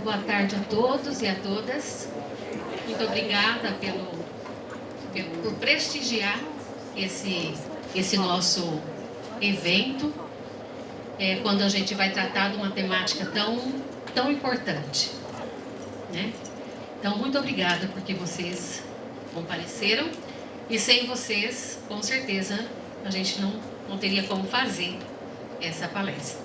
Boa tarde a todos e a todas. Muito obrigada por prestigiar esse nosso evento, quando a gente vai tratar de uma temática tão importante, né? Então, muito obrigada porque vocês compareceram, e sem vocês, com certeza, a gente não teria como fazer essa palestra.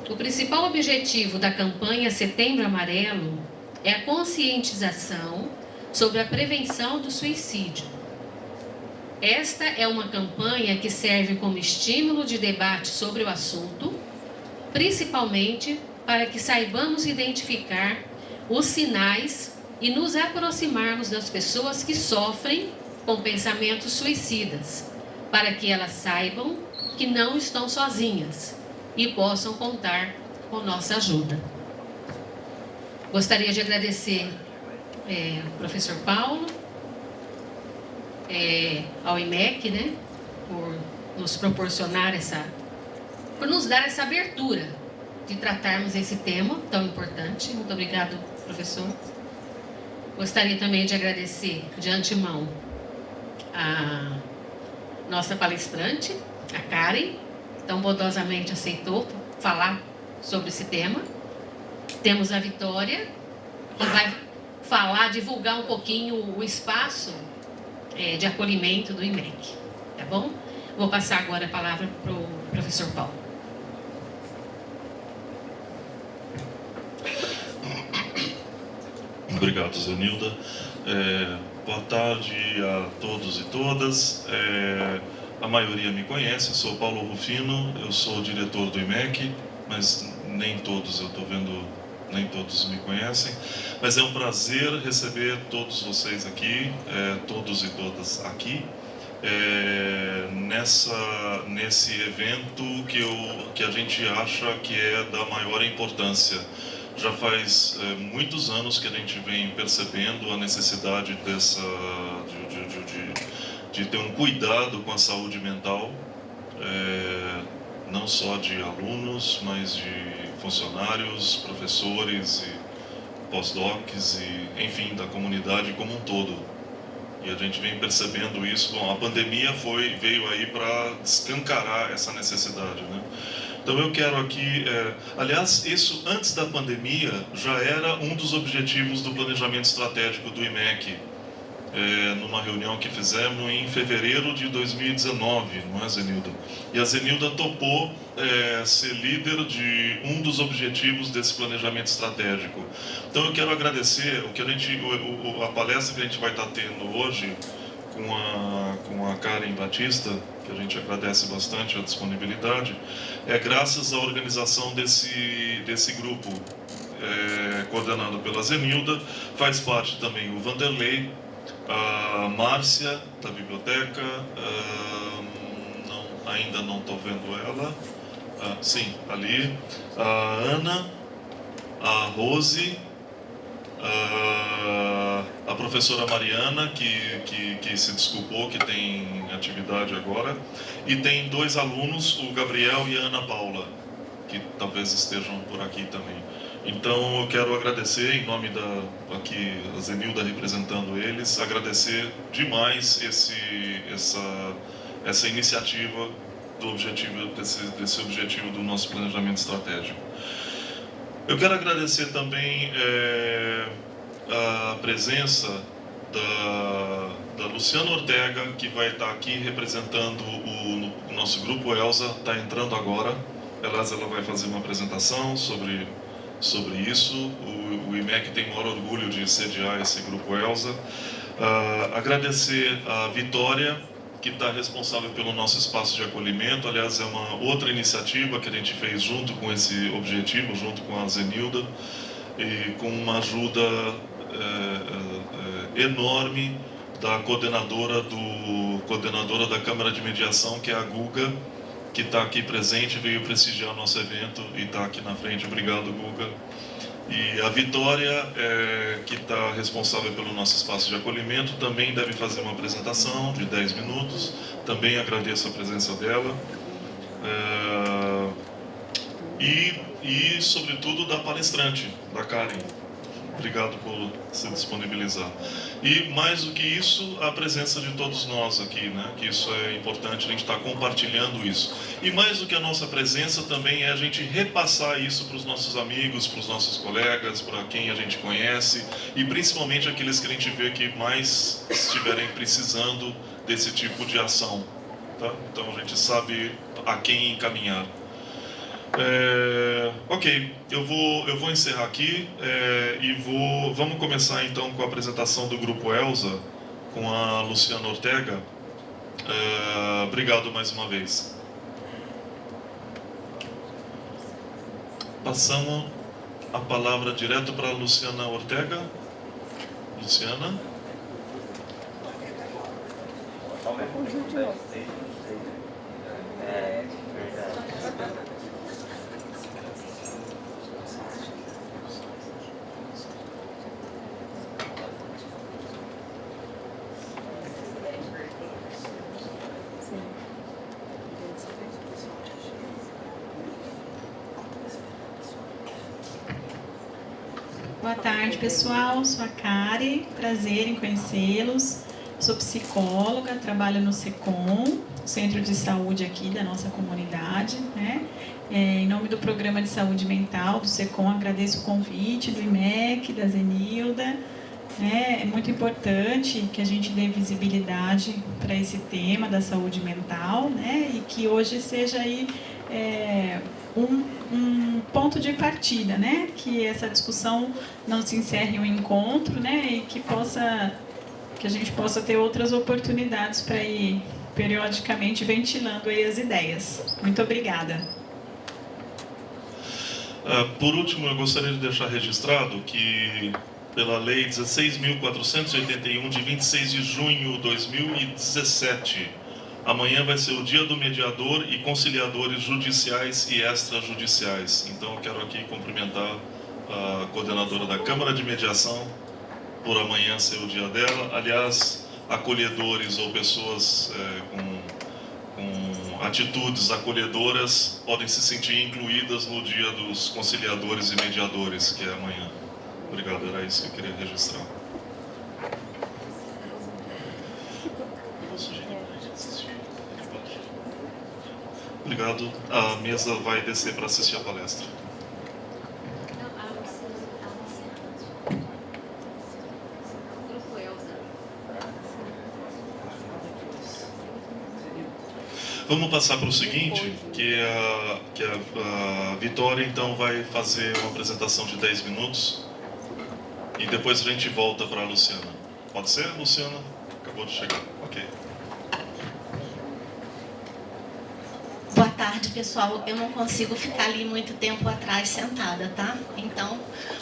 O principal objetivo da campanha Setembro Amarelo é a conscientização sobre a prevenção do suicídio. Esta é uma campanha que serve como estímulo de debate sobre o assunto, principalmente para que saibamos identificar os sinais e nos aproximarmos das pessoas que sofrem com pensamentos suicidas, para que elas saibam que não estão sozinhas e possam contar com nossa ajuda. Gostaria de agradecer ao professor Paulo, ao IMEC, né, por nos proporcionar por nos dar essa abertura de tratarmos esse tema tão importante. Muito obrigado, professor. Gostaria também de agradecer de antemão a nossa palestrante, a Karen, tão bondosamente aceitou falar sobre esse tema. Temos a Vitória, que vai divulgar um pouquinho o espaço de acolhimento do IMEC, tá bom? Vou passar agora a palavra para o professor Paulo. Obrigado, Zenilda. Boa tarde a todos e todas. A maioria me conhece, eu sou Paulo Rufino, eu sou diretor do IMEC, mas nem todos nem todos me conhecem. Mas é um prazer receber todos vocês aqui, todos e todas aqui, nesse evento que a gente acha que é da maior importância. Já faz muitos anos que a gente vem percebendo a necessidade de ter um cuidado com a saúde mental, não só de alunos, mas de funcionários, professores e pós-docs, e, enfim, da comunidade como um todo. E a gente vem percebendo isso. Bom, a pandemia veio aí para escancarar essa necessidade, né? Então eu quero aqui, aliás, isso antes da pandemia já era um dos objetivos do planejamento estratégico do IMEC, numa reunião que fizemos em fevereiro de 2019, não é, Zenilda? E a Zenilda topou ser líder de um dos objetivos desse planejamento estratégico. Então eu quero agradecer a palestra que a gente vai estar tendo hoje com a Karen Batista, que a gente agradece bastante a disponibilidade, graças à organização desse grupo, coordenado pela Zenilda. Faz parte também o Vanderlei, a Márcia, da biblioteca, ainda não estou vendo ela, sim, ali, a Ana, a Rose, a professora Mariana, que se desculpou, que tem atividade agora, e tem 2 alunos, o Gabriel e a Ana Paula, que talvez estejam por aqui também. Então eu quero agradecer, em nome aqui a Zenilda representando eles, agradecer demais essa iniciativa desse objetivo do nosso planejamento estratégico. Eu quero agradecer também a presença da Luciana Ortega, que vai estar aqui representando o nosso grupo. Elza está entrando agora. Aliás, ela vai fazer uma apresentação sobre isso. O IMEC tem o maior orgulho de sediar esse grupo Elza. Agradecer a Vitória, que está responsável pelo nosso espaço de acolhimento. Aliás, é uma outra iniciativa que a gente fez junto com esse objetivo, junto com a Zenilda, e com uma ajuda enorme da coordenadora da Câmara de Mediação, que é a Guga, que está aqui presente, veio prestigiar nosso evento e está aqui na frente. Obrigado, Guga. E a Vitória, que está responsável pelo nosso espaço de acolhimento, também deve fazer uma apresentação de 10 minutos. Também agradeço a presença dela. E sobretudo, da palestrante, da Karen. Obrigado por se disponibilizar. E, mais do que isso, a presença de todos nós aqui, né? Que isso é importante, a gente está compartilhando isso. E mais do que a nossa presença também é a gente repassar isso para os nossos amigos, para os nossos colegas, para quem a gente conhece, e principalmente aqueles que a gente vê que mais estiverem precisando desse tipo de ação. Tá? Então a gente sabe a quem encaminhar. Ok, eu vou encerrar aqui e vamos começar então com a apresentação do Grupo Elza, com a Luciana Ortega. Obrigado mais uma vez. Passamos a palavra direto para a Luciana Ortega. Luciana. Boa tarde, pessoal. Sou a Karen, prazer em conhecê-los. Sou psicóloga, trabalho no SECOM, Centro de Saúde aqui da nossa comunidade, né? Em nome do Programa de Saúde Mental do SECOM, agradeço o convite do IMEC, da Zenilda. É muito importante que a gente dê visibilidade para esse tema da saúde mental, né? E que hoje seja aí um ponto de partida, né? Que essa discussão não se encerre em um encontro, né? E que a gente possa ter outras oportunidades para ir periodicamente ventilando aí as ideias. Muito obrigada. Por último, eu gostaria de deixar registrado que, pela Lei 16.481, de 26 de junho de 2017, amanhã vai ser o Dia do Mediador e Conciliadores Judiciais e Extrajudiciais. Então, eu quero aqui cumprimentar a coordenadora da Câmara de Mediação, por amanhã ser o dia dela. Aliás, acolhedores ou pessoas com atitudes acolhedoras podem se sentir incluídas no Dia dos Conciliadores e Mediadores, que é amanhã. Obrigado, era isso que eu queria registrar. Obrigado. A mesa vai descer para assistir a palestra. Vamos passar para o seguinte, que a Vitória então vai fazer uma apresentação de 10 minutos e depois a gente volta para a Luciana. Pode ser, Luciana? Acabou de chegar. Ok. Boa tarde, pessoal. Eu não consigo ficar ali muito tempo atrás sentada, tá? Então,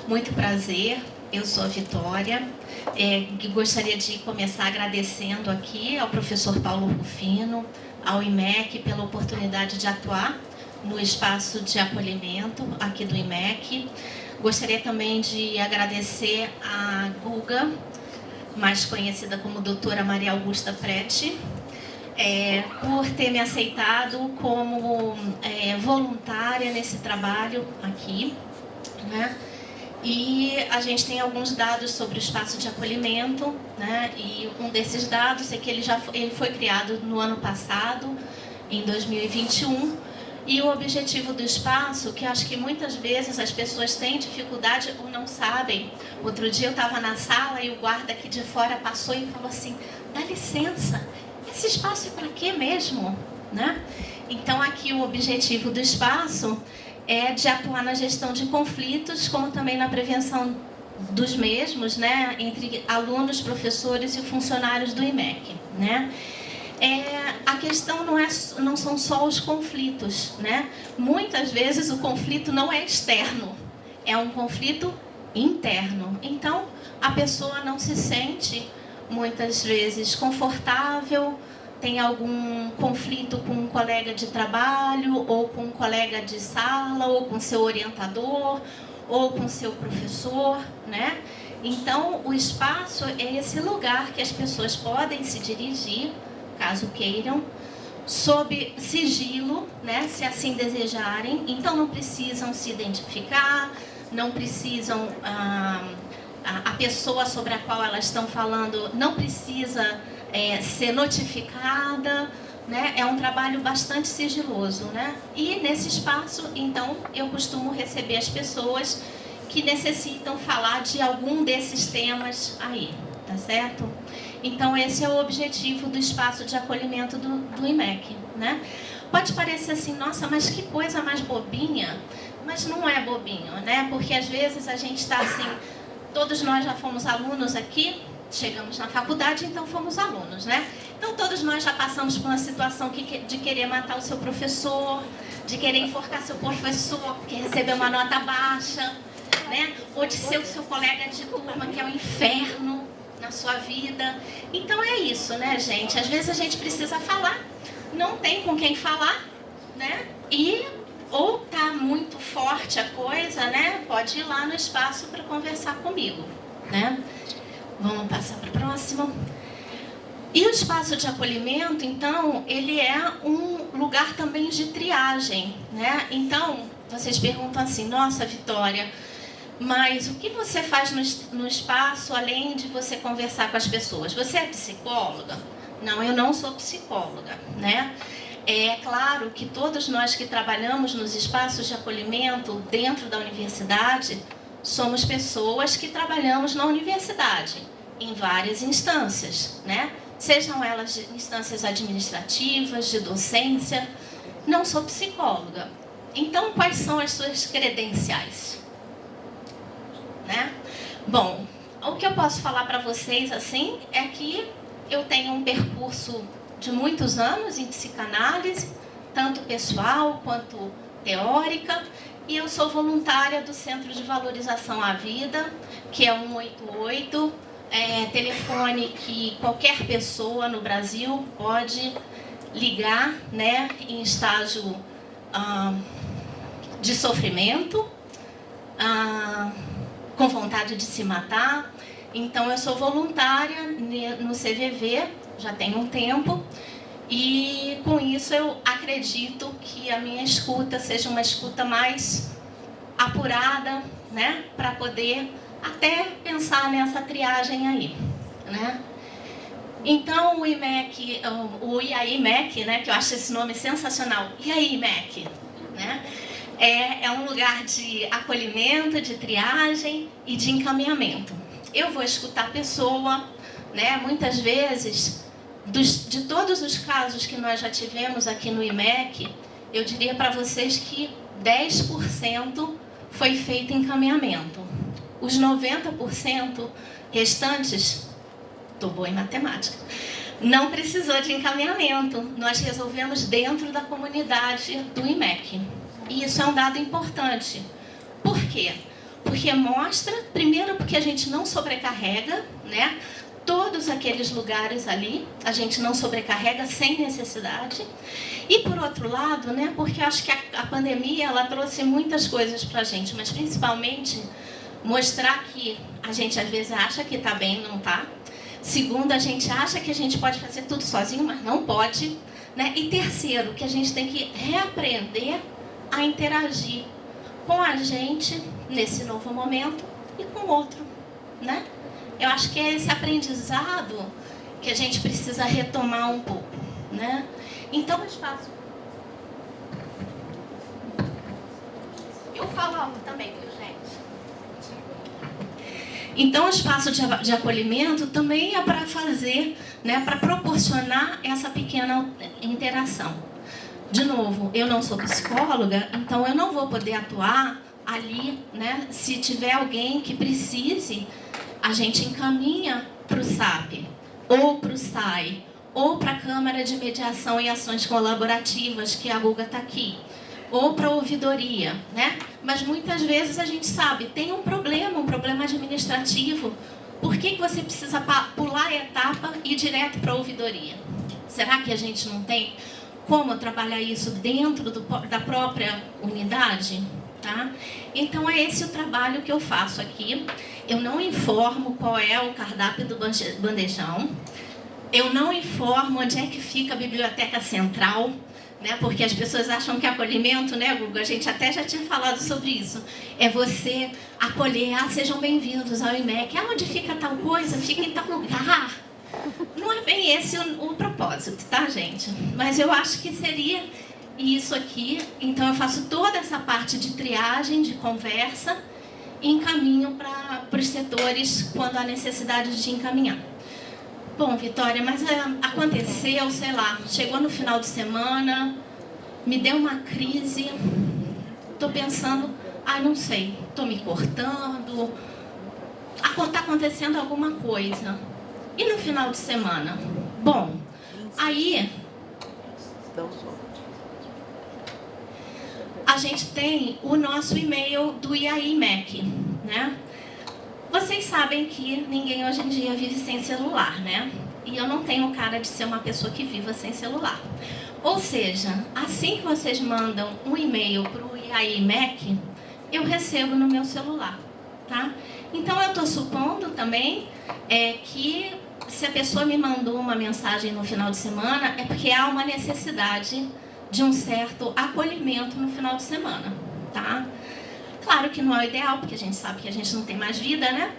muito prazer. Eu sou a Vitória. Gostaria de começar agradecendo aqui ao professor Paulo Rufino, ao IMEC pela oportunidade de atuar no espaço de acolhimento aqui do IMEC. Gostaria também de agradecer a Guga, mais conhecida como doutora Maria Augusta Prete, por ter me aceitado como voluntária nesse trabalho aqui, né? E a gente tem alguns dados sobre o espaço de acolhimento, né? E um desses dados é que ele foi criado no ano passado, em 2021, e o objetivo do espaço, que acho que muitas vezes as pessoas têm dificuldade ou não sabem. Outro dia eu estava na sala e o guarda aqui de fora passou e falou assim: dá licença, esse espaço é para quê mesmo? Né? Então aqui o objetivo do espaço é de atuar na gestão de conflitos, como também na prevenção dos mesmos, né, entre alunos, professores e funcionários do IMEC, né? A questão não são só os conflitos, né? Muitas vezes o conflito não é externo, é um conflito interno. Então, a pessoa não se sente, muitas vezes, confortável, tem algum conflito com um colega de trabalho, ou com um colega de sala, ou com seu orientador, ou com seu professor, né? Então, o espaço é esse lugar que as pessoas podem se dirigir, caso queiram, sob sigilo, né, se assim desejarem. Então não precisam se identificar, não precisam a pessoa sobre a qual elas estão falando não precisa ser notificada, né? É um trabalho bastante sigiloso, né? E nesse espaço, então, eu costumo receber as pessoas que necessitam falar de algum desses temas aí, tá certo? Então, esse é o objetivo do espaço de acolhimento do IMEC, né? Pode parecer assim, nossa, mas que coisa mais bobinha, mas não é bobinho, né? Porque às vezes a gente está assim, todos nós já fomos alunos aqui, chegamos na faculdade, então fomos alunos, né? Então todos nós já passamos por uma situação de querer matar o seu professor, de querer enforcar seu professor, porque recebeu uma nota baixa, né? Ou de ser o seu colega de turma, que é o inferno na sua vida. Então é isso, né, gente? Às vezes a gente precisa falar, não tem com quem falar, né? E ou tá muito forte a coisa, né? Pode ir lá no espaço para conversar comigo, né? Vamos passar para o próximo. E o espaço de acolhimento, então, ele é um lugar também de triagem, né? Então, vocês perguntam assim, nossa, Vitória, mas o que você faz no espaço além de você conversar com as pessoas? Você é psicóloga? Não, eu não sou psicóloga, né? É claro que todos nós que trabalhamos nos espaços de acolhimento dentro da universidade, somos pessoas que trabalhamos na universidade, em várias instâncias, né? Sejam elas de instâncias administrativas, de docência. Não sou psicóloga. Então, quais são as suas credenciais? Né? Bom, o que eu posso falar para vocês assim é que eu tenho um percurso de muitos anos em psicanálise, tanto pessoal quanto teórica, e eu sou voluntária do Centro de Valorização à Vida, que é 188, telefone que qualquer pessoa no Brasil pode ligar, né, em estágio de sofrimento, com vontade de se matar. Então, eu sou voluntária no CVV, já tem um tempo, e com isso eu acredito que a minha escuta seja uma escuta mais apurada, né, para poder até pensar nessa triagem aí, né? Então, o IMEC, o IAI-MEC, né, que eu acho esse nome sensacional, IAI-MEC, né, é um lugar de acolhimento, de triagem e de encaminhamento. Eu vou escutar a pessoa, né, muitas vezes, de todos os casos que nós já tivemos aqui no IMEC, eu diria para vocês que 10% foi feito encaminhamento. Os 90% restantes, estou boa em matemática, não precisou de encaminhamento. Nós resolvemos dentro da comunidade do IMEC. E isso é um dado importante. Por quê? Porque mostra, primeiro, porque a gente não sobrecarrega, né? Todos aqueles lugares ali, a gente não sobrecarrega sem necessidade. E, por outro lado, né, porque acho que a pandemia ela trouxe muitas coisas para a gente, mas principalmente mostrar que a gente às vezes acha que está bem, não está. Segundo, a gente acha que a gente pode fazer tudo sozinho, mas não pode, né? E terceiro, que a gente tem que reaprender a interagir com a gente nesse novo momento e com o outro, né? Eu acho que é esse aprendizado que a gente precisa retomar um pouco, né? Então, o espaço... Eu falo algo também, viu, gente? Então, o espaço de acolhimento também é para fazer, né, para proporcionar essa pequena interação. De novo, eu não sou psicóloga, então eu não vou poder atuar ali, né? Se tiver alguém que precise, a gente encaminha para o SAP, ou para o SAI, ou para a Câmara de Mediação e Ações Colaborativas, que a Guga está aqui, ou para a ouvidoria, né? Mas muitas vezes a gente sabe, tem um problema administrativo, por que você precisa pular a etapa e ir direto para a ouvidoria? Será que a gente não tem como trabalhar isso dentro da própria unidade? Tá? Então, é esse o trabalho que eu faço aqui. Eu não informo qual é o cardápio do bandejão. Eu não informo onde é que fica a biblioteca central, né? Porque as pessoas acham que acolhimento, né, Guga? A gente até já tinha falado sobre isso. É você acolher, sejam bem-vindos ao IMEC. Onde fica tal coisa? Fica em tal lugar. Não é bem esse o propósito, tá, gente? Mas eu acho que seria isso aqui. Então, eu faço toda essa parte de triagem, de conversa, e encaminho para os setores quando há necessidade de encaminhar. Bom, Vitória, mas aconteceu, sei lá, chegou no final de semana, me deu uma crise, estou pensando, não sei, estou me cortando, está acontecendo alguma coisa. E no final de semana? Bom, aí a gente tem o nosso e-mail do IAI-MEC, né? Vocês sabem que ninguém hoje em dia vive sem celular, né? E eu não tenho cara de ser uma pessoa que viva sem celular. Ou seja, assim que vocês mandam um e-mail para o IAI-MEC, eu recebo no meu celular, tá? Então, eu estou supondo também que se a pessoa me mandou uma mensagem no final de semana, é porque há uma necessidade de um certo acolhimento no final de semana, tá? Claro que não é o ideal, porque a gente sabe que a gente não tem mais vida, né?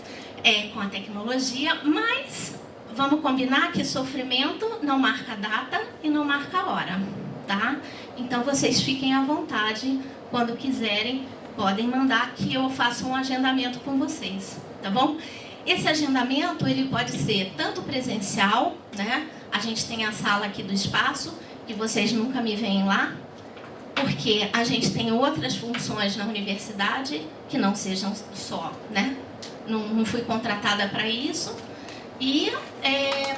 Com a tecnologia, mas vamos combinar que sofrimento não marca data e não marca hora, tá? Então, vocês fiquem à vontade, quando quiserem, podem mandar que eu faça um agendamento com vocês, tá bom? Esse agendamento, ele pode ser tanto presencial, né? A gente tem a sala aqui do espaço, que vocês nunca me veem lá, porque a gente tem outras funções na universidade que não sejam só, né? Não fui contratada para isso. E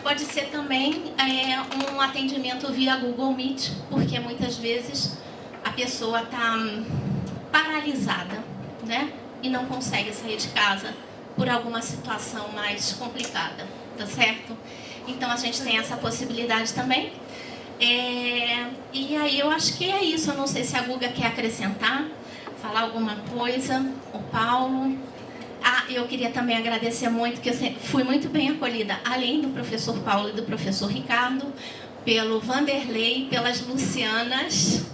pode ser também um atendimento via Google Meet, porque muitas vezes a pessoa está paralisada, né? E não consegue sair de casa por alguma situação mais complicada, tá certo? Então, a gente tem essa possibilidade também. E aí eu acho que é isso. Eu não sei se a Guga quer acrescentar, falar alguma coisa, o Paulo. Eu queria também agradecer muito, que eu fui muito bem acolhida, além do professor Paulo e do professor Ricardo, pelo Vanderlei, pelas Lucianas,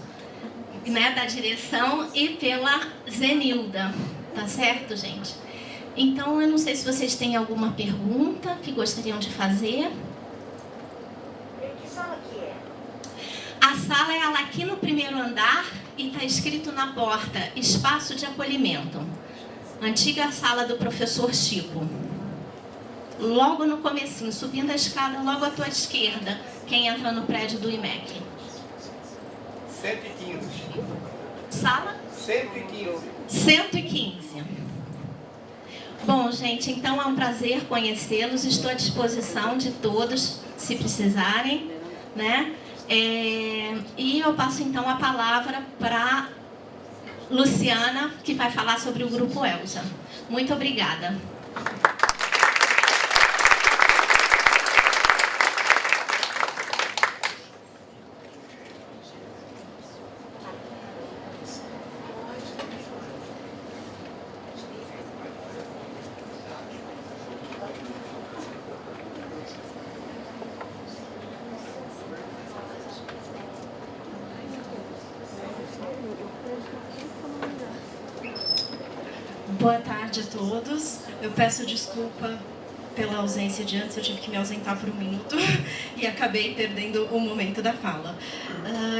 né, da direção, e pela Zenilda, tá certo, gente? Então, eu não sei se vocês têm alguma pergunta que gostariam de fazer. A sala é ela aqui no primeiro andar e está escrito na porta, espaço de acolhimento. Antiga sala do professor Chico. Logo no comecinho, subindo a escada, logo à tua esquerda, quem entra no prédio do IMEC. 115. Sala? 115. 115. Bom, gente, então é um prazer conhecê-los. Estou à disposição de todos, se precisarem, né? E eu passo então a palavra para Luciana, que vai falar sobre o Grupo Elsa. Muito obrigada. Boa tarde a todos. Eu peço desculpa pela ausência de antes, eu tive que me ausentar por um minuto e acabei perdendo o momento da fala.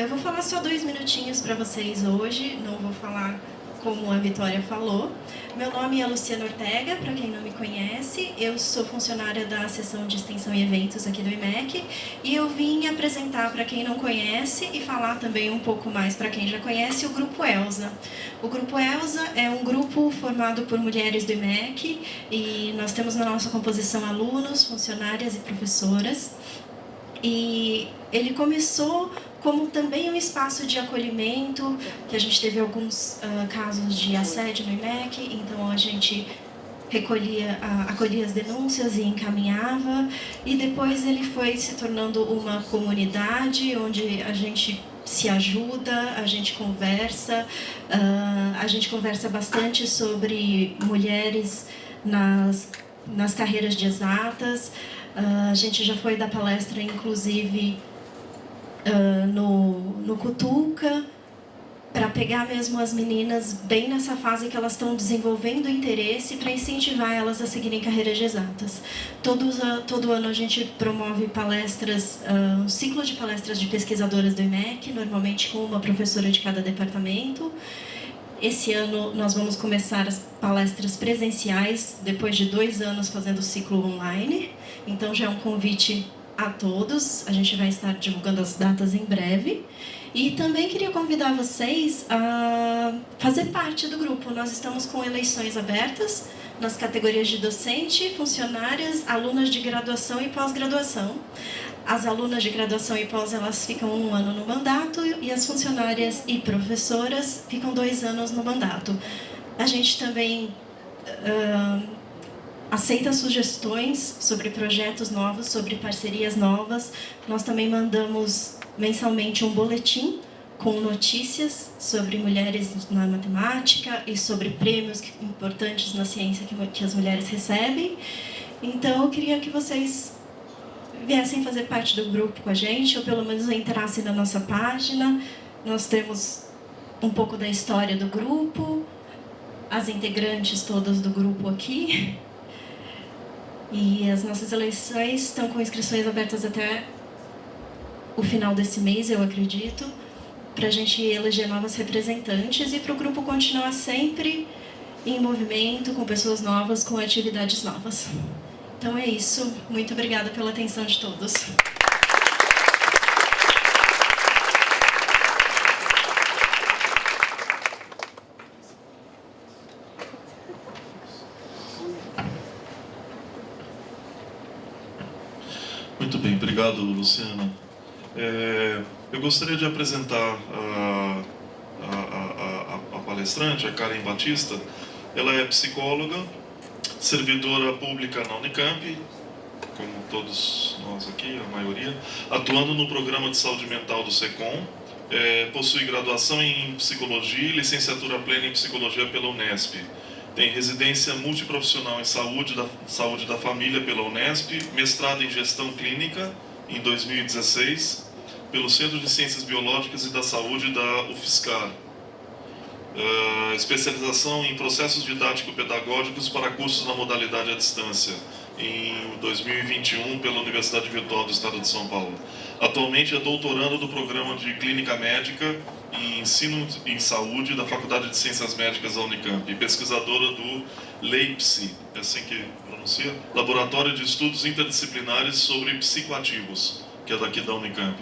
Eu vou falar só 2 minutinhos para vocês hoje, não vou falar como a Vitória falou. Meu nome é Luciana Ortega, para quem não me conhece. Eu sou funcionária da seção de extensão e eventos aqui do IMEC e eu vim apresentar para quem não conhece e falar também um pouco mais para quem já conhece o Grupo Elsa. O Grupo Elsa é um grupo formado por mulheres do IMEC e nós temos na nossa composição alunos, funcionárias e professoras. E ele começou como também um espaço de acolhimento, que a gente teve alguns casos de assédio no IMEC, então a gente acolhia as denúncias e encaminhava, e depois ele foi se tornando uma comunidade onde a gente se ajuda, a gente conversa bastante sobre mulheres nas carreiras de exatas. A gente já foi dar palestra, inclusive, no Cutuca, para pegar mesmo as meninas bem nessa fase que elas estão desenvolvendo interesse, para incentivar elas a seguirem carreiras de exatas. Todo ano a gente promove palestras, um ciclo de palestras de pesquisadoras do IMEC, normalmente com uma professora de cada departamento. Esse ano nós vamos começar as palestras presenciais, depois de 2 anos fazendo o ciclo online. Então já é um convite a todos, a gente vai estar divulgando as datas em breve. E também queria convidar vocês a fazer parte do grupo. Nós estamos com eleições abertas nas categorias de docente, funcionárias, alunas de graduação e pós-graduação. As alunas de graduação e pós, elas ficam 1 ano no mandato e as funcionárias e professoras ficam 2 anos no mandato. A gente também aceita sugestões sobre projetos novos, sobre parcerias novas. Nós também mandamos mensalmente um boletim com notícias sobre mulheres na matemática e sobre prêmios importantes na ciência que as mulheres recebem. Então, eu queria que vocês viessem fazer parte do grupo com a gente, ou pelo menos entrassem na nossa página. Nós temos um pouco da história do grupo, as integrantes todas do grupo aqui. E as nossas eleições estão com inscrições abertas até o final desse mês, eu acredito, para a gente eleger novas representantes e para o grupo continuar sempre em movimento, com pessoas novas, com atividades novas. Então é isso. Muito obrigada pela atenção de todos. Muito bem, obrigado, Luciana. Eu gostaria de apresentar a palestrante, a Karen Batista. Ela é psicóloga, servidora pública na Unicamp, como todos nós aqui, a maioria, atuando no programa de saúde mental do SECOM. Possui graduação em psicologia e licenciatura plena em psicologia pela Unesp. Tem residência multiprofissional em saúde da família pela Unesp, mestrado em gestão clínica em 2016 pelo Centro de Ciências Biológicas e da Saúde da UFSCar. Especialização em processos didático-pedagógicos para cursos na modalidade à distância em 2021 pela Universidade Virtual do Estado de São Paulo. Atualmente é doutorando do programa de Clínica Médica e Ensino em Saúde da Faculdade de Ciências Médicas da Unicamp e pesquisadora do LEIPSI, é assim que pronuncia? Laboratório de Estudos Interdisciplinares sobre Psicoativos, que é daqui da Unicamp.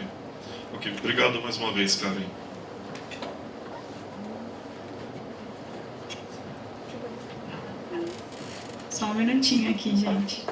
Ok, obrigado mais uma vez, Karen. Só um minutinho aqui, gente.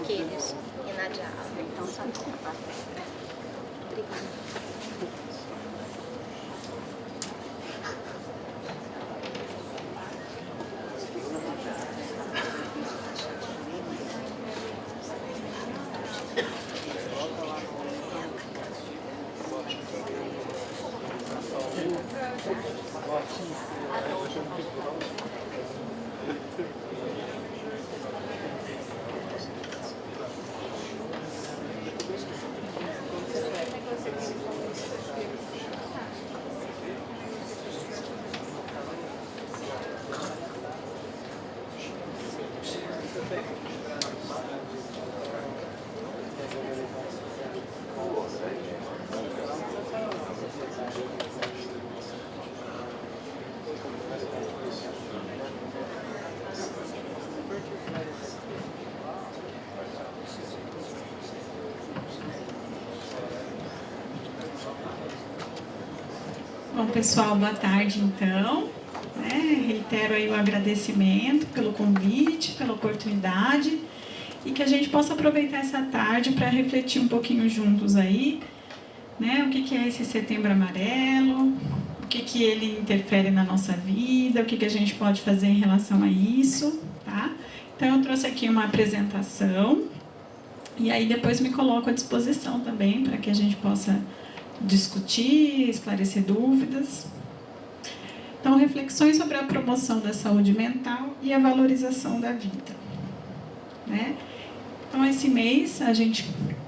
Quiles e Nadia. Então, só não. Obrigada. Bom, pessoal, boa tarde, então. Reitero aí o agradecimento pelo convite, pela oportunidade, e que a gente possa aproveitar essa tarde para refletir um pouquinho juntos aí, né? O que é esse Setembro Amarelo, o que ele interfere na nossa vida, o que a gente pode fazer em relação a isso, tá? Então, eu trouxe aqui uma apresentação, e aí depois me coloco à disposição também para que a gente possa discutir, esclarecer dúvidas. Então, reflexões sobre a promoção da saúde mental e a valorização da vida, né? Então, esse mês, a gente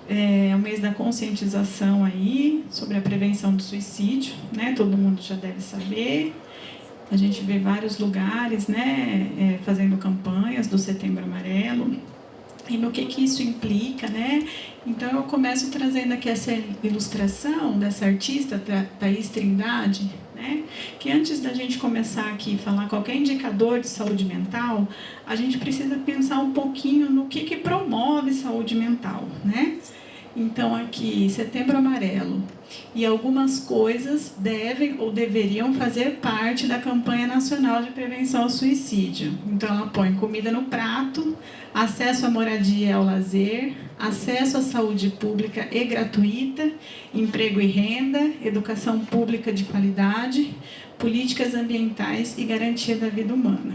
é o mês da conscientização aí sobre a prevenção do suicídio, né? Todo mundo já deve saber. A gente vê vários lugares, né, fazendo campanhas do Setembro Amarelo. E no que isso implica, né? Então, eu começo trazendo aqui essa ilustração dessa artista, Thaís Trindade, né? Que antes da gente começar aqui a falar qualquer indicador de saúde mental, a gente precisa pensar um pouquinho no que promove saúde mental, né? Então, aqui, Setembro Amarelo. E algumas coisas devem ou deveriam fazer parte da campanha nacional de prevenção ao suicídio. Então, ela põe comida no prato, acesso à moradia e ao lazer, acesso à saúde pública e gratuita, emprego e renda, educação pública de qualidade, políticas ambientais e garantia da vida humana,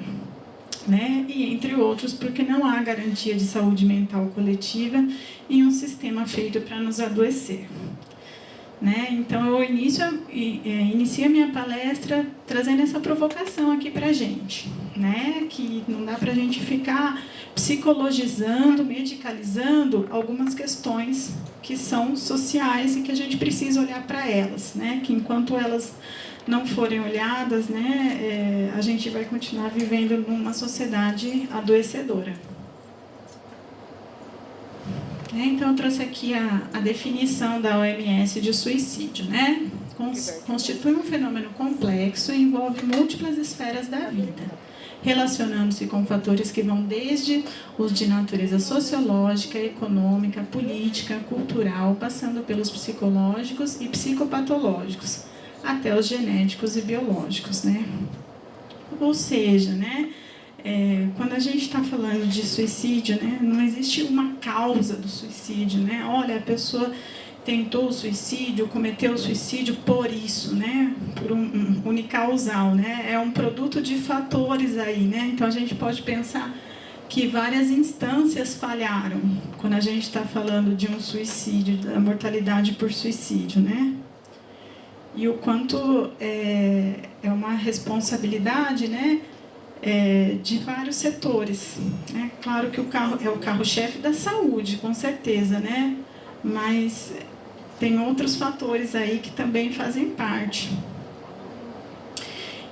né? E entre outros, porque não há garantia de saúde mental coletiva em um sistema feito para nos adoecer, né? Então, eu inicio a minha palestra trazendo essa provocação aqui para a gente, né? Que não dá para a gente ficar psicologizando, medicalizando algumas questões que são sociais e que a gente precisa olhar para elas, né? Que enquanto elas não forem olhadas, né, a gente vai continuar vivendo numa sociedade adoecedora. Então, eu trouxe aqui a definição da OMS de suicídio, né? Constitui um fenômeno complexo e envolve múltiplas esferas da vida, relacionando-se com fatores que vão desde os de natureza sociológica, econômica, política, cultural, passando pelos psicológicos e psicopatológicos, até os genéticos e biológicos, né? Ou seja, né, quando a gente está falando de suicídio, né, não existe uma causa do suicídio, né? Olha, a pessoa tentou o suicídio, cometeu o suicídio por isso, né? Por um unicausal, né? É um produto de fatores aí, né? Então, a gente pode pensar que várias instâncias falharam quando a gente está falando de um suicídio, da mortalidade por suicídio, né? E o quanto é uma responsabilidade, né, de vários setores, né? Claro que o carro é o carro-chefe da saúde, com certeza, né? Mas tem outros fatores aí que também fazem parte.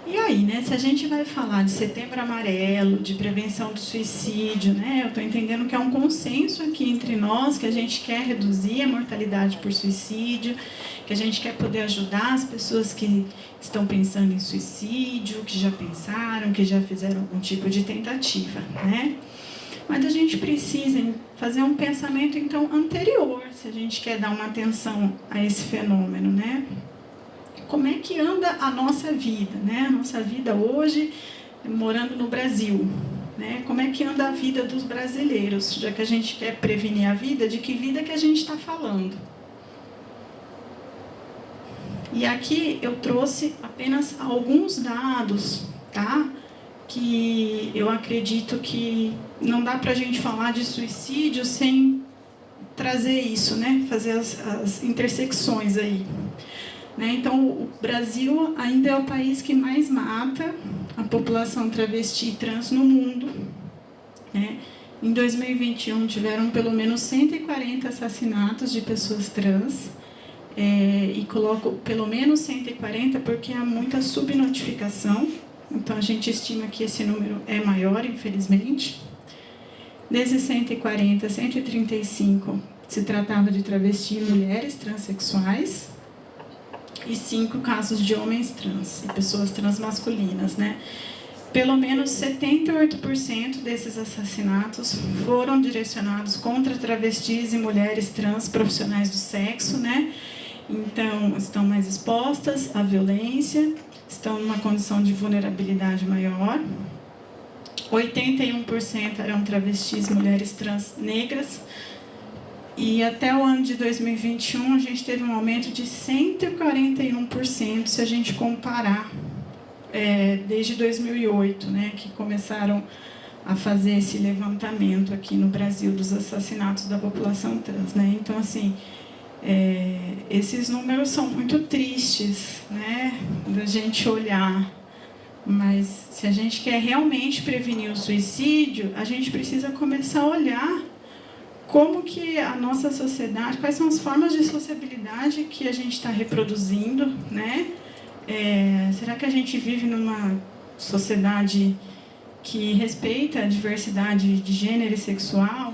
E aí, né, se a gente vai falar de Setembro Amarelo, de prevenção do suicídio, né, eu estou entendendo que é um consenso aqui entre nós, que a gente quer reduzir a mortalidade por suicídio, que a gente quer poder ajudar as pessoas que estão pensando em suicídio, que já pensaram, que já fizeram algum tipo de tentativa, né? Mas a gente precisa fazer um pensamento, então, anterior, se a gente quer dar uma atenção a esse fenômeno, né? Como é que anda a nossa vida, né? A nossa vida hoje, morando no Brasil, né? Como é que anda a vida dos brasileiros, já que a gente quer prevenir a vida, de que vida que a gente está falando? E aqui eu trouxe apenas alguns dados, tá? Que eu acredito que não dá para a gente falar de suicídio sem trazer isso, né? Fazer as intersecções aí. né? Então, o Brasil ainda é o país que mais mata a população travesti e trans no mundo, né? Em 2021, tiveram pelo menos 140 assassinatos de pessoas trans, e coloco pelo menos 140 porque há muita subnotificação, então a gente estima que esse número é maior, infelizmente. Desses 140, 135 se tratava de travesti e mulheres transexuais, e 5 casos de homens trans e pessoas transmasculinas, né? Pelo menos 78% desses assassinatos foram direcionados contra travestis e mulheres trans profissionais do sexo, né? Então, estão mais expostas à violência, estão numa condição de vulnerabilidade maior. 81% eram travestis, mulheres trans negras. E até o ano de 2021, a gente teve um aumento de 141%, se a gente comparar desde 2008, né, que começaram a fazer esse levantamento aqui no Brasil dos assassinatos da população trans, né? Então, assim, esses números são muito tristes, né, da gente olhar, mas se a gente quer realmente prevenir o suicídio, a gente precisa começar a olhar como que a nossa sociedade, quais são as formas de sociabilidade que a gente está reproduzindo, né? Será que a gente vive numa sociedade que respeita a diversidade de gênero e sexual?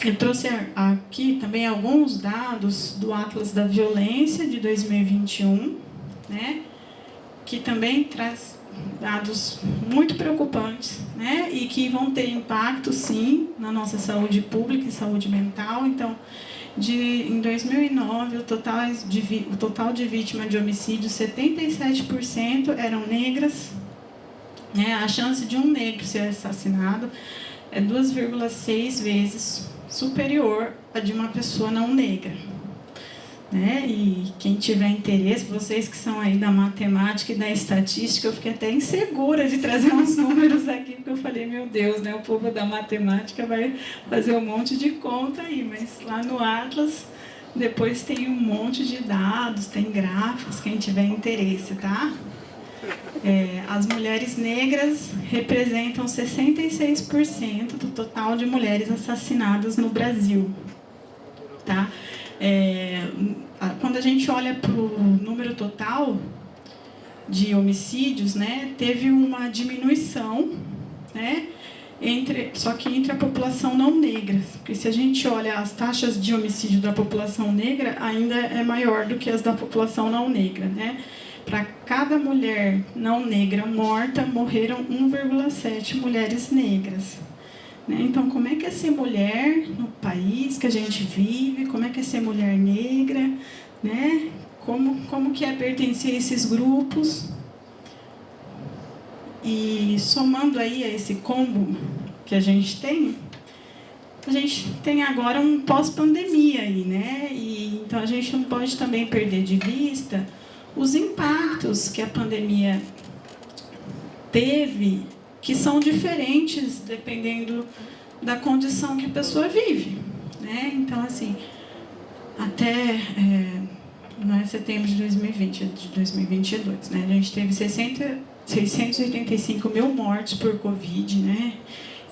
Eu trouxe aqui também alguns dados do Atlas da Violência de 2021, né? Que também traz dados muito preocupantes, né? E que vão ter impacto, sim, na nossa saúde pública e saúde mental. Então, em 2009, o total de vítimas de homicídio, 77% eram negras, né? A chance de um negro ser assassinado é 2,6 vezes superior à de uma pessoa não negra, né? E quem tiver interesse, vocês que são aí da matemática e da estatística, eu fiquei até insegura de trazer uns números aqui, porque eu falei, meu Deus, né? O povo da matemática vai fazer um monte de conta aí, mas lá no Atlas depois tem um monte de dados, tem gráficos, quem tiver interesse, tá? As mulheres negras representam 66% do total de mulheres assassinadas no Brasil, tá? Quando a gente olha para o número total de homicídios, né, teve uma diminuição, né, só que entre a população não negra, porque se a gente olha as taxas de homicídio da população negra, ainda é maior do que as da população não negra, né? Para cada mulher não negra morta, morreram 1,7 mulheres negras. Então, como é que é ser mulher no país que a gente vive? Como é que é ser mulher negra? Né? Como que é pertencer a esses grupos? E somando aí a esse combo que a gente tem agora um pós-pandemia aí, né? E então a gente não pode também perder de vista os impactos que a pandemia teve, que são diferentes dependendo da condição que a pessoa vive, né? Então, assim, até não é setembro de 2020, é de 2022, né? A gente teve 685 mil mortes por Covid, né?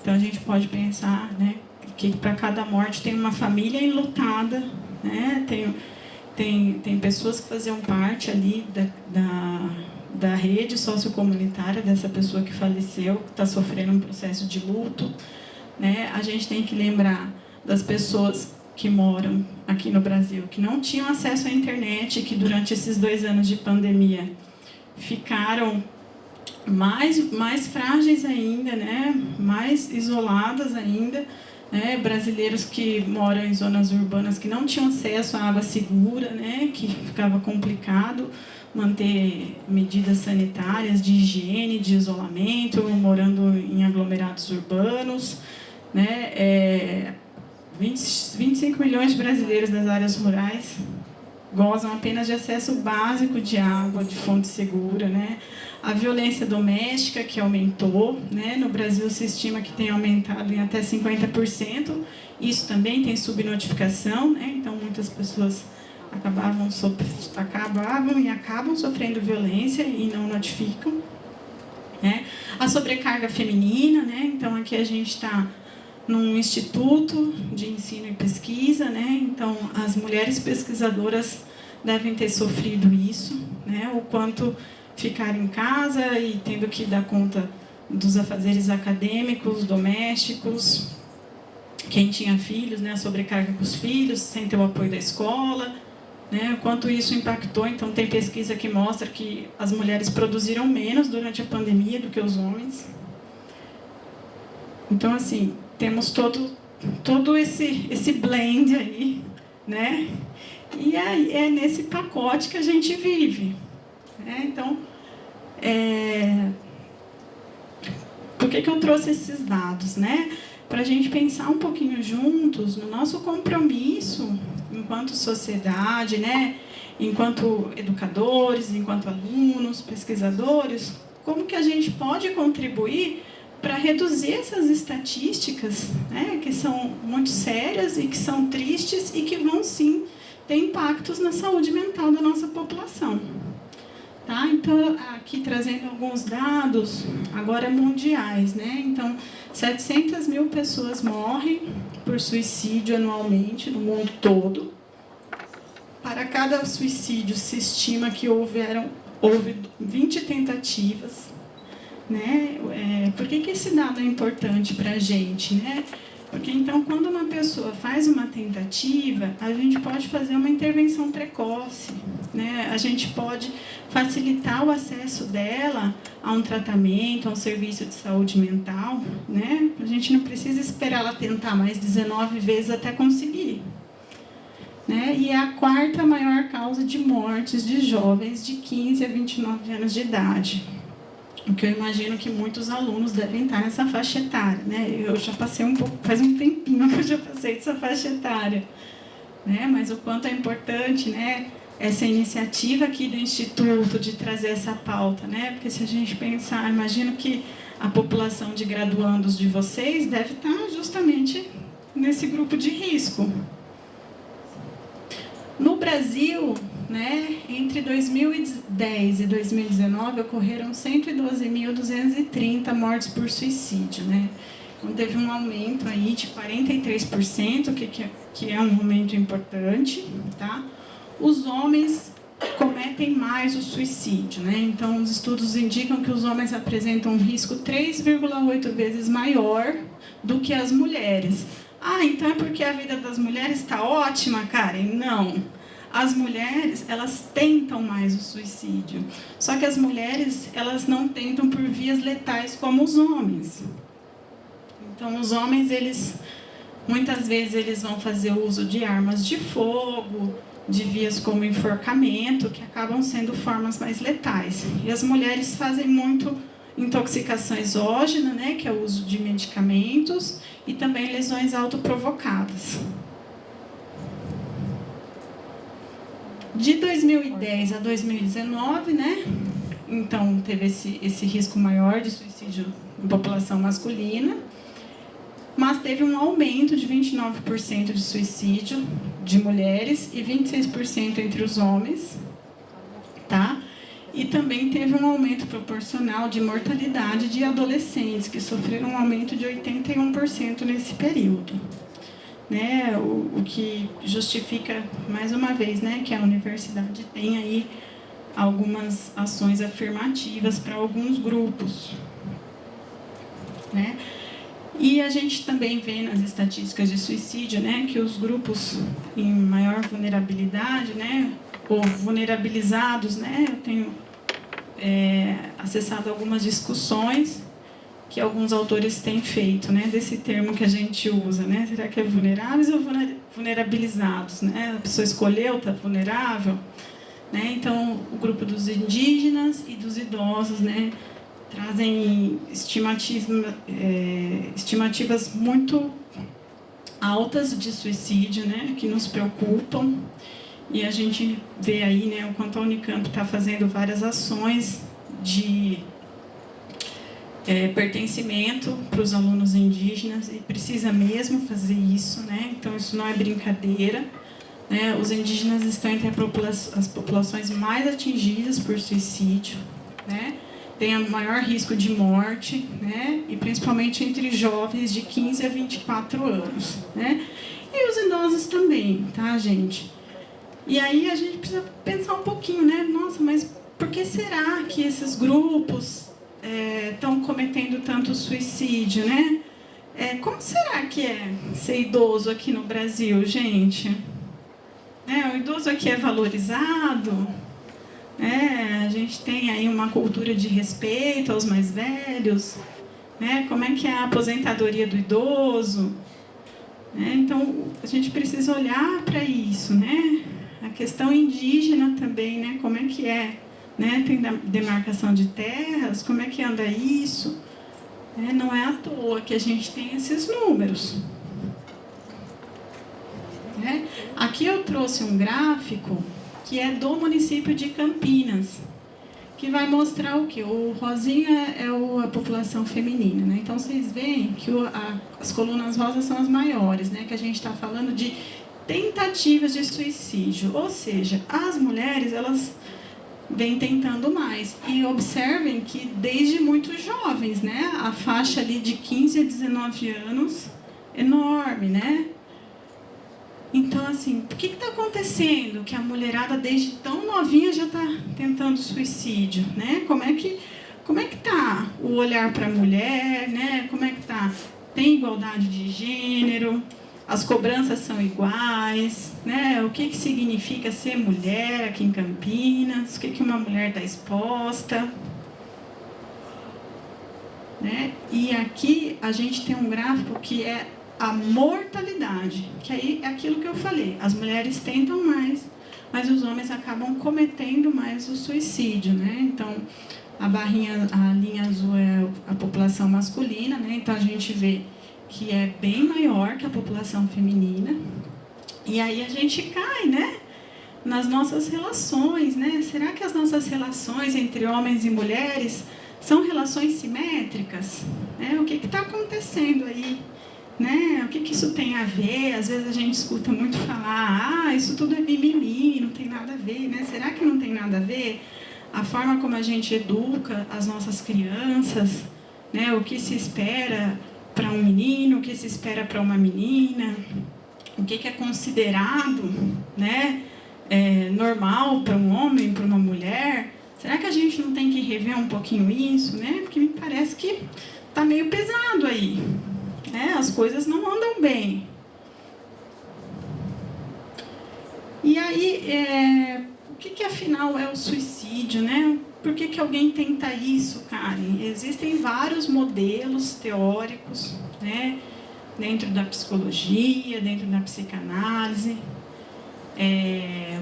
Então, a gente pode pensar, né, que para cada morte tem uma família enlutada, né? Tem pessoas que faziam parte ali da rede sociocomunitária dessa pessoa que faleceu, que está sofrendo um processo de luto, né? A gente tem que lembrar das pessoas que moram aqui no Brasil, que não tinham acesso à internet, que durante esses 2 anos de pandemia ficaram mais frágeis ainda, né? Mais isoladas ainda, né? Brasileiros que moram em zonas urbanas que não tinham acesso à água segura, né? Que ficava complicado manter medidas sanitárias de higiene, de isolamento, morando em aglomerados urbanos, né? 25 milhões de brasileiros das áreas rurais gozam apenas de acesso básico de água, de fonte segura, né? A violência doméstica, que aumentou, né? No Brasil se estima que tem aumentado em até 50%. Isso também tem subnotificação, né? Então muitas pessoas acabavam e acabam sofrendo violência e não notificam, né? A sobrecarga feminina, né? Então aqui a gente está num instituto de ensino e pesquisa, né? Então as mulheres pesquisadoras devem ter sofrido isso, né? O quanto ficar em casa e tendo que dar conta dos afazeres acadêmicos, domésticos, quem tinha filhos, né? A sobrecarga com os filhos, sem ter o apoio da escola, né? O quanto isso impactou. Então tem pesquisa que mostra que as mulheres produziram menos durante a pandemia do que os homens. Então assim, temos todo esse blend aí, né? E aí é nesse pacote que a gente vive, né? Então, por que eu trouxe esses dados, né? Para a gente pensar um pouquinho juntos no nosso compromisso enquanto sociedade, né? Enquanto educadores, enquanto alunos, pesquisadores, como que a gente pode contribuir para reduzir essas estatísticas, né? Que são muito sérias e que são tristes e que vão sim ter impactos na saúde mental da nossa população. Tá? Então, aqui trazendo alguns dados, agora mundiais, né? Então, 700 mil pessoas morrem por suicídio anualmente no mundo todo. Para cada suicídio, se estima que houve 20 tentativas, né? Por que esse dado é importante para a gente, né? Porque, então, quando uma pessoa faz uma tentativa, a gente pode fazer uma intervenção precoce, né? A gente pode facilitar o acesso dela a um tratamento, a um serviço de saúde mental, né? A gente não precisa esperar ela tentar mais 19 vezes até conseguir, né? E é a quarta maior causa de mortes de jovens de 15 a 29 anos de idade. O que eu imagino que muitos alunos devem estar nessa faixa etária, né? Eu já passei um pouco, faz um tempinho que eu já passei dessa faixa etária, né? Mas o quanto é importante, né? Essa iniciativa aqui do Instituto de trazer essa pauta, né? Porque se a gente pensar, imagino que a população de graduandos de vocês deve estar justamente nesse grupo de risco. No Brasil, né, entre 2010 e 2019, ocorreram 112.230 mortes por suicídio, né? Então, teve um aumento aí de 43%, que é um aumento importante, tá? Os homens cometem mais o suicídio, né? Então, os estudos indicam que os homens apresentam um risco 3,8 vezes maior do que as mulheres. Ah, então é porque a vida das mulheres está ótima, Karen? Não. As mulheres, elas tentam mais o suicídio. Só que as mulheres, elas não tentam por vias letais como os homens. Então, os homens, muitas vezes, eles vão fazer uso de armas de fogo, de vias como enforcamento, que acabam sendo formas mais letais. E as mulheres fazem muito intoxicação exógena, né, que é o uso de medicamentos, e também lesões autoprovocadas. De 2010 a 2019, né, então teve esse risco maior de suicídio em população masculina, mas teve um aumento de 29% de suicídio de mulheres e 26% entre os homens, tá? E também teve um aumento proporcional de mortalidade de adolescentes, que sofreram um aumento de 81% nesse período. Né? O que justifica, mais uma vez, né, que a universidade tem aí algumas ações afirmativas para alguns grupos. Né? E a gente também vê nas estatísticas de suicídio, né, que os grupos em maior vulnerabilidade, né, ou vulnerabilizados, né, eu tenho acessado algumas discussões que alguns autores têm feito, né, desse termo que a gente usa, né, será que é vulneráveis ou vulnerabilizados, né, a pessoa escolheu, está vulnerável, né, então o grupo dos indígenas e dos idosos, né, trazem estimativas muito altas de suicídio, né, que nos preocupam. E a gente vê aí, né, o quanto a Unicamp está fazendo várias ações de pertencimento para os alunos indígenas, e precisa mesmo fazer isso, né? Então, isso não é brincadeira. né? Os indígenas estão entre as populações mais atingidas por suicídio, né? Tem o maior risco de morte, né? E principalmente entre jovens de 15 a 24 anos, né? E os idosos também, tá, gente? E aí a gente precisa pensar um pouquinho, né? Nossa, mas por que será que esses grupos estão cometendo tanto suicídio, né? Como será que é ser idoso aqui no Brasil, gente? O idoso aqui é valorizado? A gente tem aí uma cultura de respeito aos mais velhos? Como é que é a aposentadoria do idoso? Então, a gente precisa olhar para isso, né? A questão indígena também, né? Como é que é? Tem demarcação de terras, como é que anda isso? Não é à toa que a gente tem esses números. Aqui eu trouxe um gráfico que é do município de Campinas, que vai mostrar o quê? O rosinha é a população feminina, né? Então, vocês veem que as colunas rosas são as maiores, né? Que a gente está falando de tentativas de suicídio. Ou seja, as mulheres, elas vêm tentando mais. E observem que desde muito jovens, né? A faixa ali de 15 a 19 anos, enorme, né? Então, assim, o que está acontecendo? Que a mulherada, desde tão novinha, já está tentando suicídio, né? Como é que está o olhar para a mulher, né? Como é que está? Tem igualdade de gênero? As cobranças são iguais, né? O que significa ser mulher aqui em Campinas? O que uma mulher está exposta? Né? E aqui a gente tem um gráfico que é a mortalidade, que aí é aquilo que eu falei, as mulheres tentam mais, mas os homens acabam cometendo mais o suicídio, né? Então, a linha azul é a população masculina, né? Então a gente vê que é bem maior que a população feminina, e aí a gente cai, né? Nas nossas relações, né? Será que as nossas relações entre homens e mulheres são relações simétricas? O que está acontecendo aí? O que isso tem a ver? Às vezes a gente escuta muito falar, isso tudo é mimimi, não tem nada a ver, né? Será que não tem nada a ver? A forma como a gente educa as nossas crianças, né? O que se espera para um menino, o que se espera para uma menina, o que é considerado, né? Normal para um homem, para uma mulher. Será que a gente não tem que rever um pouquinho isso, né? Porque me parece que está meio pesado aí. As coisas não andam bem. E aí, o que afinal é o suicídio, né? Por que alguém tenta isso, Karen? Existem vários modelos teóricos, né? Dentro da psicologia, dentro da psicanálise.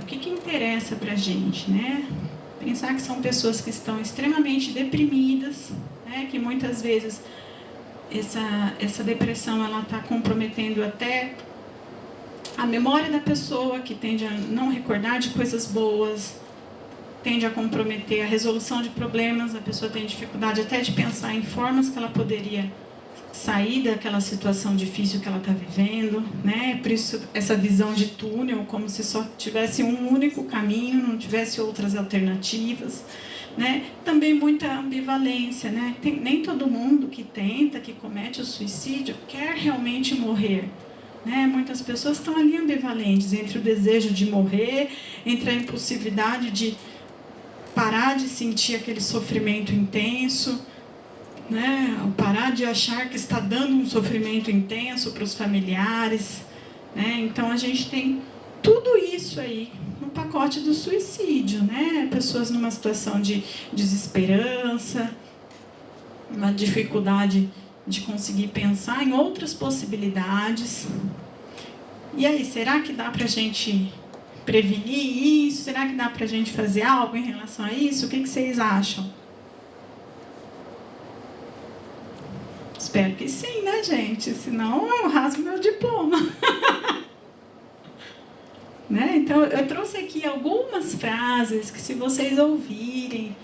O que interessa para a gente, né? Pensar que são pessoas que estão extremamente deprimidas, né? Que muitas vezes essa depressão ela está comprometendo até a memória da pessoa, que tende a não recordar de coisas boas, tende a comprometer a resolução de problemas, a pessoa tem dificuldade até de pensar em formas que ela poderia sair daquela situação difícil que ela está vivendo, né? Por isso essa visão de túnel, como se só tivesse um único caminho, não tivesse outras alternativas. Né? Também muita ambivalência, né? Nem todo mundo que tenta, que comete o suicídio, quer realmente morrer, né? Muitas pessoas estão ali ambivalentes entre o desejo de morrer, entre a impulsividade de parar de sentir aquele sofrimento intenso, né? Parar de achar que está dando um sofrimento intenso para os familiares, né? Então a gente tem tudo isso aí no pacote do suicídio, né? Pessoas numa situação de desesperança, uma dificuldade de conseguir pensar em outras possibilidades. E aí, será que dá para a gente prevenir isso? Será que dá para a gente fazer algo em relação a isso? O que vocês acham? Espero que sim, né, gente? Senão eu rasgo meu diploma. Né? Então, eu trouxe aqui algumas frases que, se vocês ouvirem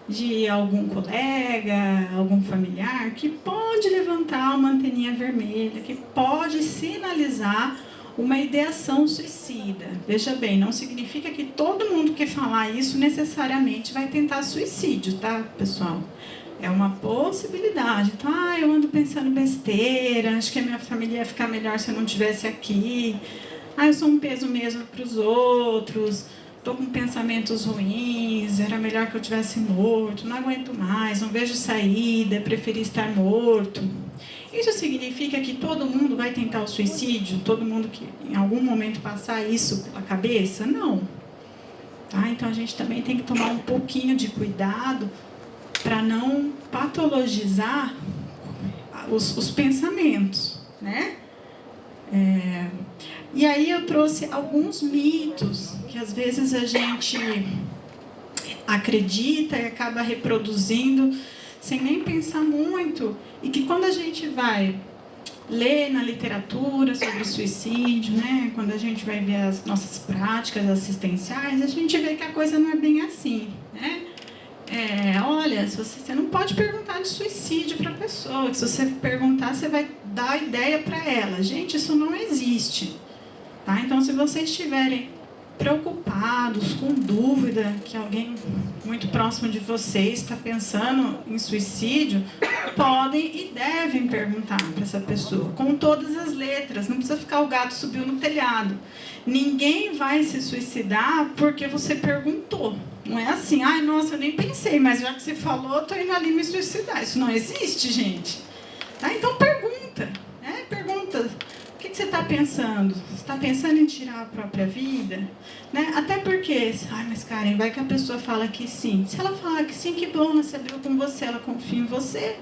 de algum colega, algum familiar, que pode levantar uma anteninha vermelha, que pode sinalizar uma ideação suicida. Veja bem, não significa que todo mundo que falar isso necessariamente vai tentar suicídio, tá, pessoal? É uma possibilidade. Então, eu ando pensando besteira, acho que a minha família ia ficar melhor se eu não estivesse aqui. Eu sou um peso mesmo para os outros, estou com pensamentos ruins, era melhor que eu tivesse morto, não aguento mais, não vejo saída, preferi estar morto. Isso significa que todo mundo vai tentar o suicídio? Todo mundo que em algum momento passar isso pela cabeça? Não. Tá? Então a gente também tem que tomar um pouquinho de cuidado para não patologizar os pensamentos, né? E aí eu trouxe alguns mitos que às vezes a gente acredita e acaba reproduzindo sem nem pensar muito, e que quando a gente vai ler na literatura sobre o suicídio, né, quando a gente vai ver as nossas práticas assistenciais, a gente vê que a coisa não é bem assim, né? Olha, você não pode perguntar de suicídio para a pessoa, que se você perguntar, você vai dar a ideia para ela. Gente, isso não existe. Tá? Então, se vocês estiverem preocupados, com dúvida que alguém muito próximo de vocês está pensando em suicídio, podem e devem perguntar para essa pessoa, com todas as letras. Não precisa ficar o gato subiu no telhado. Ninguém vai se suicidar porque você perguntou. Não é assim, nossa, eu nem pensei, mas já que você falou, eu estou indo ali me suicidar. Isso não existe, gente. Tá? Então pergunta, né? Pergunta. O que você está pensando? Você está pensando em tirar a própria vida? Né? Até porque, mas Karen, vai que a pessoa fala que sim. Se ela falar que sim, que bom, ela se abriu com você, ela confia em você.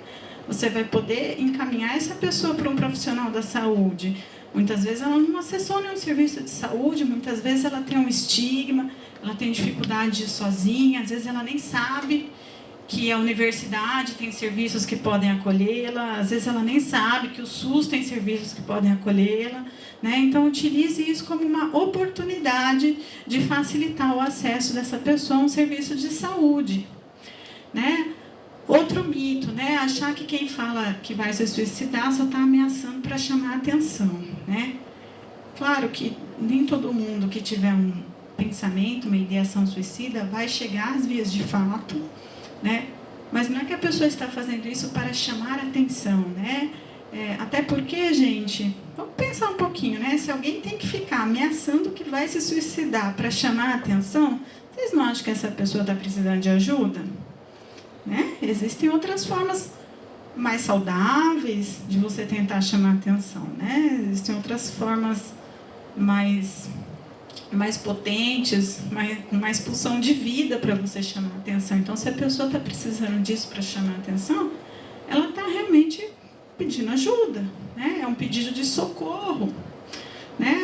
Você vai poder encaminhar essa pessoa para um profissional da saúde. Muitas vezes ela não acessou nenhum serviço de saúde, muitas vezes ela tem um estigma, ela tem dificuldade de ir sozinha, às vezes ela nem sabe que a universidade tem serviços que podem acolhê-la, às vezes ela nem sabe que o SUS tem serviços que podem acolhê-la, né? Então, utilize isso como uma oportunidade de facilitar o acesso dessa pessoa a um serviço de saúde, né? Outro mito, né? Achar que quem fala que vai se suicidar só está ameaçando para chamar a atenção, né? Claro que nem todo mundo que tiver um pensamento, uma ideação suicida, vai chegar às vias de fato, né? Mas não é que a pessoa está fazendo isso para chamar a atenção, né? Até porque, gente, vamos pensar um pouquinho, né? Se alguém tem que ficar ameaçando que vai se suicidar para chamar a atenção, vocês não acham que essa pessoa está precisando de ajuda? Né? Existem outras formas mais saudáveis de você tentar chamar a atenção, né? Existem outras formas mais potentes, com mais pulsão de vida para você chamar a atenção. Então, se a pessoa está precisando disso para chamar a atenção, ela está realmente pedindo ajuda, né? É um pedido de socorro, né?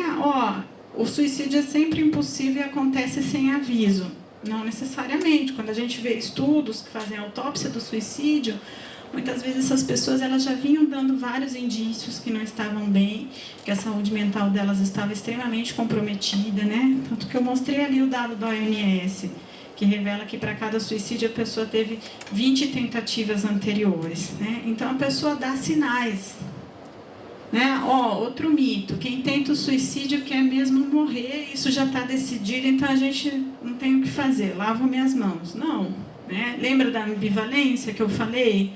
O suicídio é sempre impossível e acontece sem aviso. Não necessariamente. Quando a gente vê estudos que fazem autópsia do suicídio, muitas vezes essas pessoas elas já vinham dando vários indícios que não estavam bem, que a saúde mental delas estava extremamente comprometida, né? Tanto que eu mostrei ali o dado da OMS, que revela que para cada suicídio a pessoa teve 20 tentativas anteriores, né? Então a pessoa dá sinais, né? Outro mito, quem tenta o suicídio quer mesmo morrer, isso já está decidido, então a gente não tem o que fazer, lavo minhas mãos. Não, né? Lembra da ambivalência que eu falei?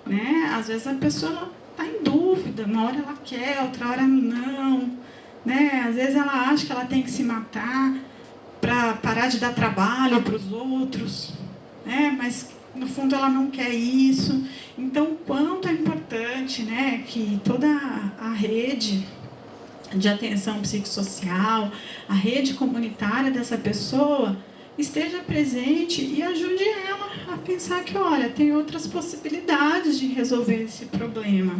Né? Às vezes a pessoa está em dúvida, uma hora ela quer, outra hora não, né? Às vezes ela acha que ela tem que se matar para parar de dar trabalho para os outros, né? Mas no fundo ela não quer isso. Então, quanto é importante, né, que toda a rede de atenção psicossocial, a rede comunitária dessa pessoa esteja presente e ajude ela a pensar que, olha, tem outras possibilidades de resolver esse problema,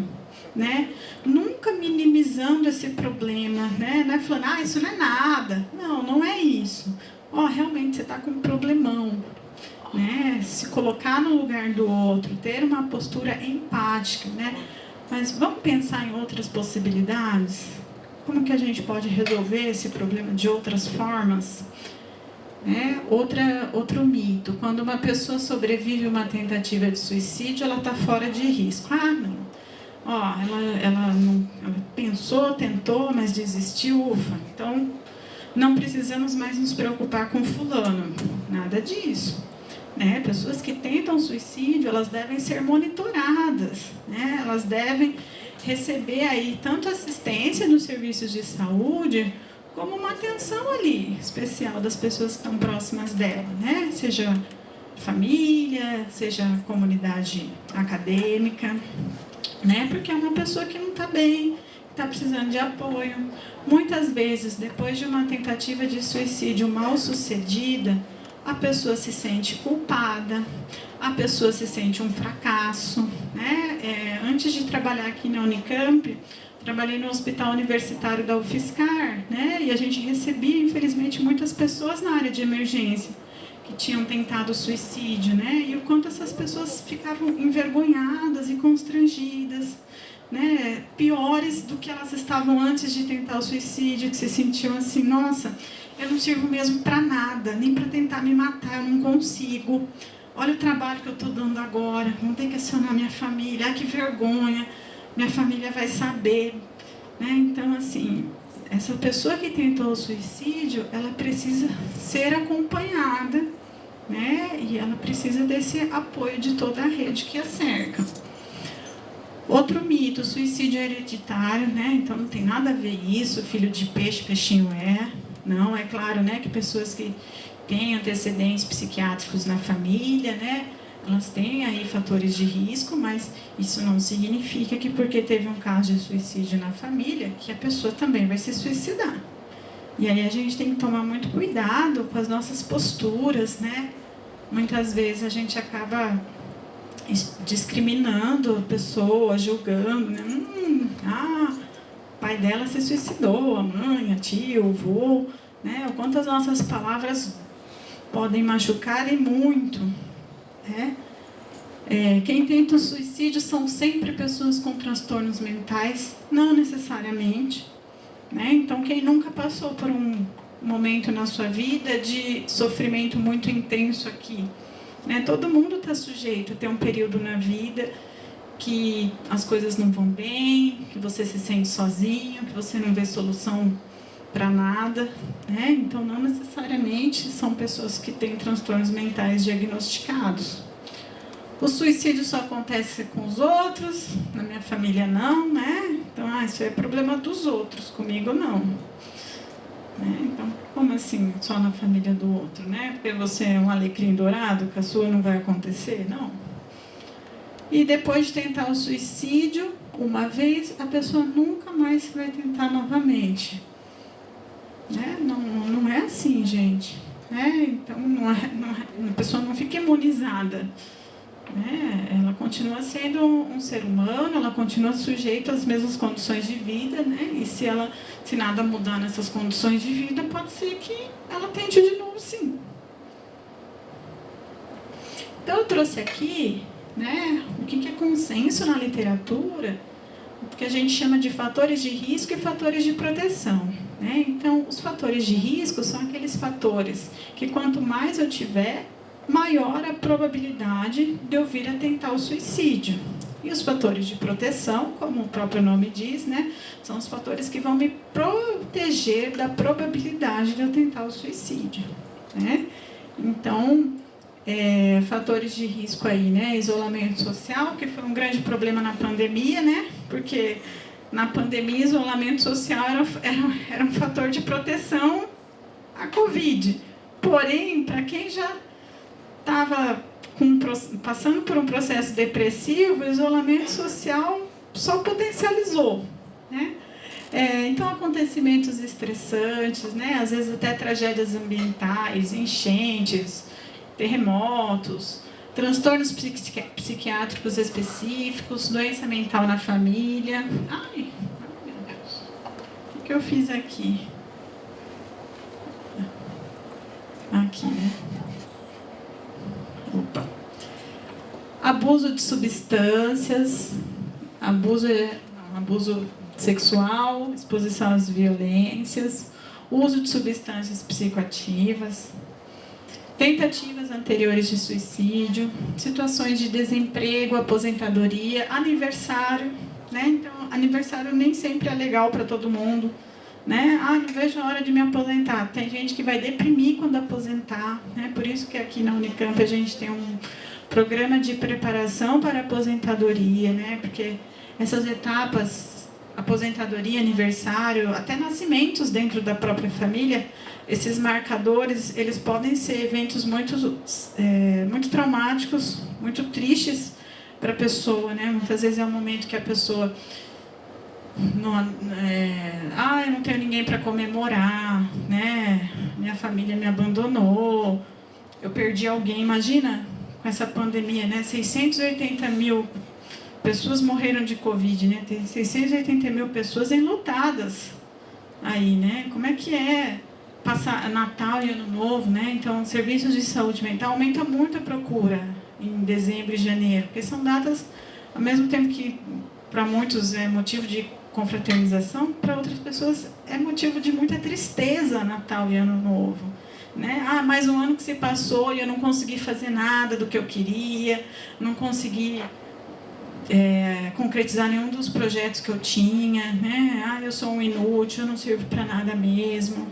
né? Nunca minimizando esse problema, né? Não é falando, isso não é nada. Não, não é isso. Realmente você está com um problemão, né? Se colocar no lugar do outro, ter uma postura empática, né? Mas vamos pensar em outras possibilidades? Como que a gente pode resolver esse problema de outras formas? Outro mito, quando uma pessoa sobrevive a uma tentativa de suicídio, ela está fora de risco. Não. ela pensou, tentou, mas desistiu, ufa. Então, não precisamos mais nos preocupar com fulano. Nada disso. Né? Pessoas que tentam suicídio, elas devem ser monitoradas, né? Elas devem receber aí tanto assistência nos serviços de saúde, como uma atenção ali especial das pessoas que estão próximas dela, né? Seja família, seja comunidade acadêmica, né? Porque é uma pessoa que não está bem, está precisando de apoio. Muitas vezes, depois de uma tentativa de suicídio mal sucedida, a pessoa se sente culpada, a pessoa se sente um fracasso, né? Antes de trabalhar aqui na Unicamp, trabalhei no Hospital Universitário da UFSCar, né? E a gente recebia, infelizmente, muitas pessoas na área de emergência que tinham tentado suicídio, né? E o quanto essas pessoas ficavam envergonhadas e constrangidas, né? Piores do que elas estavam antes de tentar o suicídio, que se sentiam assim, nossa, eu não sirvo mesmo para nada, nem para tentar me matar, eu não consigo. Olha o trabalho que eu estou dando agora, vou ter que acionar minha família, que vergonha, minha família vai saber. Né? Então, assim, essa pessoa que tentou o suicídio, ela precisa ser acompanhada, né? E ela precisa desse apoio de toda a rede que a cerca. Outro mito, suicídio hereditário, né? Então não tem nada a ver isso, filho de peixe, peixinho é. Não, é claro, né, que pessoas que têm antecedentes psiquiátricos na família, né, elas têm aí fatores de risco, mas isso não significa que porque teve um caso de suicídio na família, que a pessoa também vai se suicidar. E aí a gente tem que tomar muito cuidado com as nossas posturas, né? Muitas vezes a gente acaba discriminando a pessoa, julgando, né? O pai dela se suicidou, a mãe, a tia, o avô, né? O quanto as nossas palavras podem machucar e muito, né? Quem tenta o suicídio são sempre pessoas com transtornos mentais, não necessariamente, né? Então, quem nunca passou por um momento na sua vida de sofrimento muito intenso aqui, né? Todo mundo está sujeito a ter um período na vida que as coisas não vão bem, que você se sente sozinho, que você não vê solução para nada, né? Então, não necessariamente são pessoas que têm transtornos mentais diagnosticados. O suicídio só acontece com os outros, na minha família não, né? Então, isso é problema dos outros, comigo não. Né? Então, como assim, só na família do outro, né? Porque você é um alecrim dourado, que a sua não vai acontecer? Não. E depois de tentar o suicídio, uma vez, a pessoa nunca mais vai tentar novamente. Né? Não é assim, gente. Então, a pessoa não fica imunizada. Né? Ela continua sendo um ser humano, ela continua sujeita às mesmas condições de vida, né? E se nada mudar nessas condições de vida, pode ser que ela tente de novo, sim. Então, eu trouxe aqui, né, o que é consenso na literatura, o que a gente chama de fatores de risco e fatores de proteção. Né? Então, os fatores de risco são aqueles fatores que quanto mais eu tiver, maior a probabilidade de eu vir a tentar o suicídio. E os fatores de proteção, como o próprio nome diz, né, são os fatores que vão me proteger da probabilidade de eu tentar o suicídio. Né? Então, fatores de risco aí, né? Isolamento social, que foi um grande problema na pandemia, né? Porque na pandemia, isolamento social era um fator de proteção à Covid. Porém, para quem já estava passando por um processo depressivo, o isolamento social só potencializou, né? Então, acontecimentos estressantes, né? Às vezes até tragédias ambientais, enchentes, terremotos, transtornos psiquiátricos específicos, doença mental na família. Ai, meu Deus. O que eu fiz aqui? Aqui, né? Opa. Abuso de substâncias, abuso sexual, exposição às violências, uso de substâncias psicoativas, tentativas anteriores de suicídio, situações de desemprego, aposentadoria, aniversário, né? Então, aniversário nem sempre é legal para todo mundo, né? Ah, não vejo a hora de me aposentar. Tem gente que vai deprimir quando aposentar, né? Por isso que aqui na Unicamp a gente tem um programa de preparação para a aposentadoria, né? Porque essas etapas, aposentadoria, aniversário, até nascimentos dentro da própria família, esses marcadores, eles podem ser eventos muito traumáticos, muito tristes para a pessoa, né? Muitas vezes é um momento que a pessoa eu não tenho ninguém para comemorar, né? Minha família me abandonou, eu perdi alguém. Imagina, com essa pandemia, né? 680 mil pessoas morreram de Covid, né? Tem 680 mil pessoas enlutadas aí, né? Como é que é passar Natal e Ano Novo, né? Então, serviços de saúde mental aumenta muito a procura em dezembro e janeiro, porque são datas, ao mesmo tempo que para muitos é motivo de confraternização, para outras pessoas é motivo de muita tristeza Natal e Ano Novo, né? Ah, mais um ano que se passou e eu não consegui fazer nada do que eu queria, não consegui concretizar nenhum dos projetos que eu tinha, né? Ah, eu sou um inútil, eu não sirvo para nada mesmo.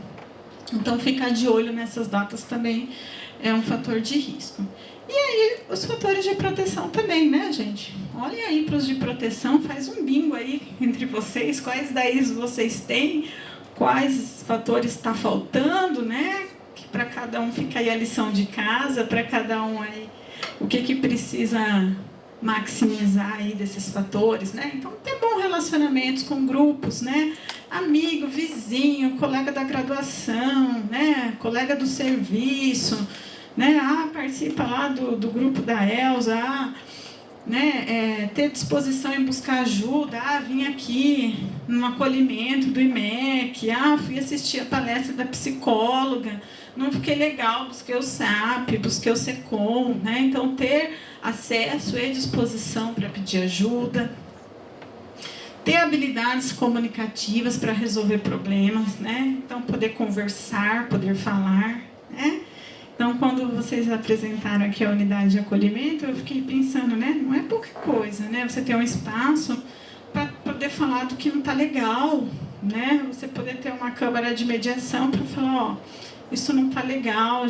Então, ficar de olho nessas datas também é um fator de risco. E aí, os fatores de proteção também, né, gente? Olhem aí para os de proteção, faz um bingo aí entre vocês, quais daí vocês têm, quais fatores está faltando, né? Para cada um fica aí a lição de casa, para cada um aí o que precisa maximizar aí desses fatores, né? Então, ter bons relacionamentos com grupos, né? Amigo, vizinho, colega da graduação, né? Colega do serviço, né? Ah, participa lá do grupo da Elza, né? Ter disposição em buscar ajuda, vim aqui no acolhimento do IMEC, fui assistir a palestra da psicóloga, não fiquei legal, busquei o SAP, busquei o SECOM, né? Então, ter acesso e disposição para pedir ajuda, ter habilidades comunicativas para resolver problemas, né? Então, poder conversar, poder falar, né? Então, quando vocês apresentaram aqui a unidade de acolhimento, eu fiquei pensando, né? Não é pouca coisa, né? Você ter um espaço para poder falar do que não está legal, né? Você poder ter uma câmara de mediação para falar, isso não está legal,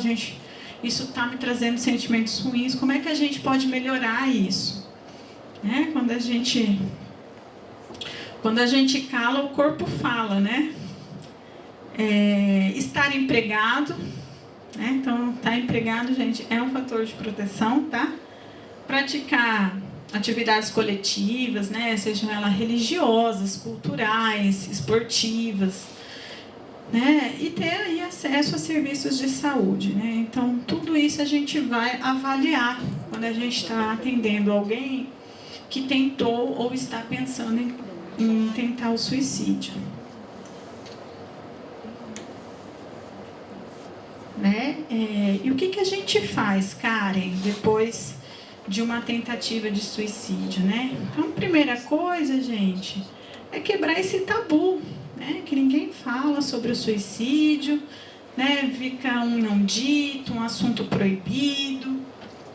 isso está me trazendo sentimentos ruins, como é que a gente pode melhorar isso? Né? Quando a gente cala, o corpo fala, né? Estar empregado, né? Então, estar empregado, gente, é um fator de proteção, tá? Praticar atividades coletivas, né? Sejam elas religiosas, culturais, esportivas, né? E ter aí acesso a serviços de saúde, né? Então, tudo isso a gente vai avaliar quando a gente está atendendo alguém que tentou ou está pensando em tentar o suicídio. Né? E o que a gente faz, Karen, depois de uma tentativa de suicídio, né? Então, a primeira coisa, gente, é quebrar esse tabu, né? Que ninguém fala sobre o suicídio, né? Fica um não dito, um assunto proibido,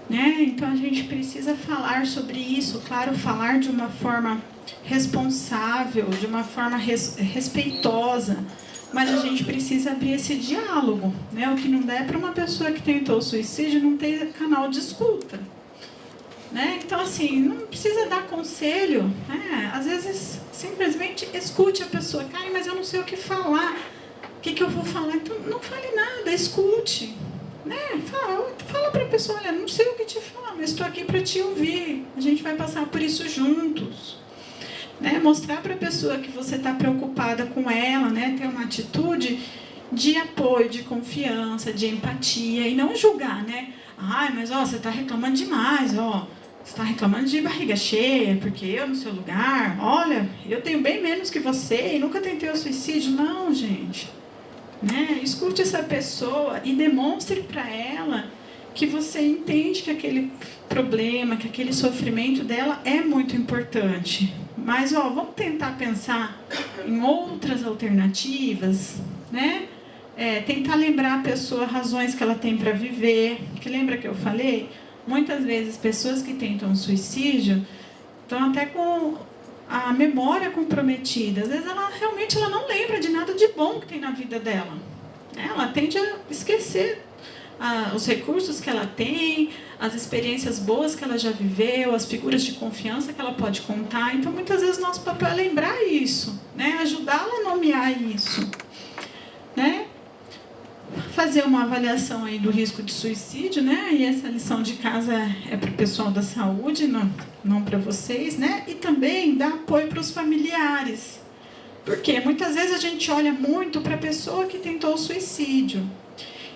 né? Então, a gente precisa falar sobre isso, claro, falar de uma forma responsável, de uma forma respeitosa, mas a gente precisa abrir esse diálogo, né? O que não dá é para uma pessoa que tentou suicídio não ter canal de escuta, né? Então, assim, não precisa dar conselho, né? Às vezes, simplesmente escute a pessoa. Cara, mas eu não sei o que falar. O que eu vou falar? Então, não fale nada, escute, né? Fala para a pessoa, olha, não sei o que te falar, mas estou aqui para te ouvir. A gente vai passar por isso juntos. Né? Mostrar para a pessoa que você está preocupada com ela, né? Ter uma atitude de apoio, de confiança, de empatia e não julgar, né? Mas você está reclamando demais, você está reclamando de barriga cheia, porque eu no seu lugar, olha, eu tenho bem menos que você e nunca tentei o suicídio. Não, gente, né? Escute essa pessoa e demonstre para ela que você entende que aquele problema, que aquele sofrimento dela é muito importante. Mas, vamos tentar pensar em outras alternativas, né? Tentar lembrar a pessoa razões que ela tem para viver. Que lembra que eu falei? Muitas vezes, pessoas que tentam suicídio estão até com a memória comprometida. Às vezes ela realmente não lembra de nada de bom que tem na vida dela. Ela tende a esquecer os recursos que ela tem, as experiências boas que ela já viveu, as figuras de confiança que ela pode contar. Então, muitas vezes, nosso papel é lembrar isso, né? Ajudá-la a nomear isso, né? Fazer uma avaliação aí do risco de suicídio, né? E essa lição de casa é para o pessoal da saúde, não para vocês, né? E também dar apoio para os familiares. Porque muitas vezes a gente olha muito para a pessoa que tentou o suicídio.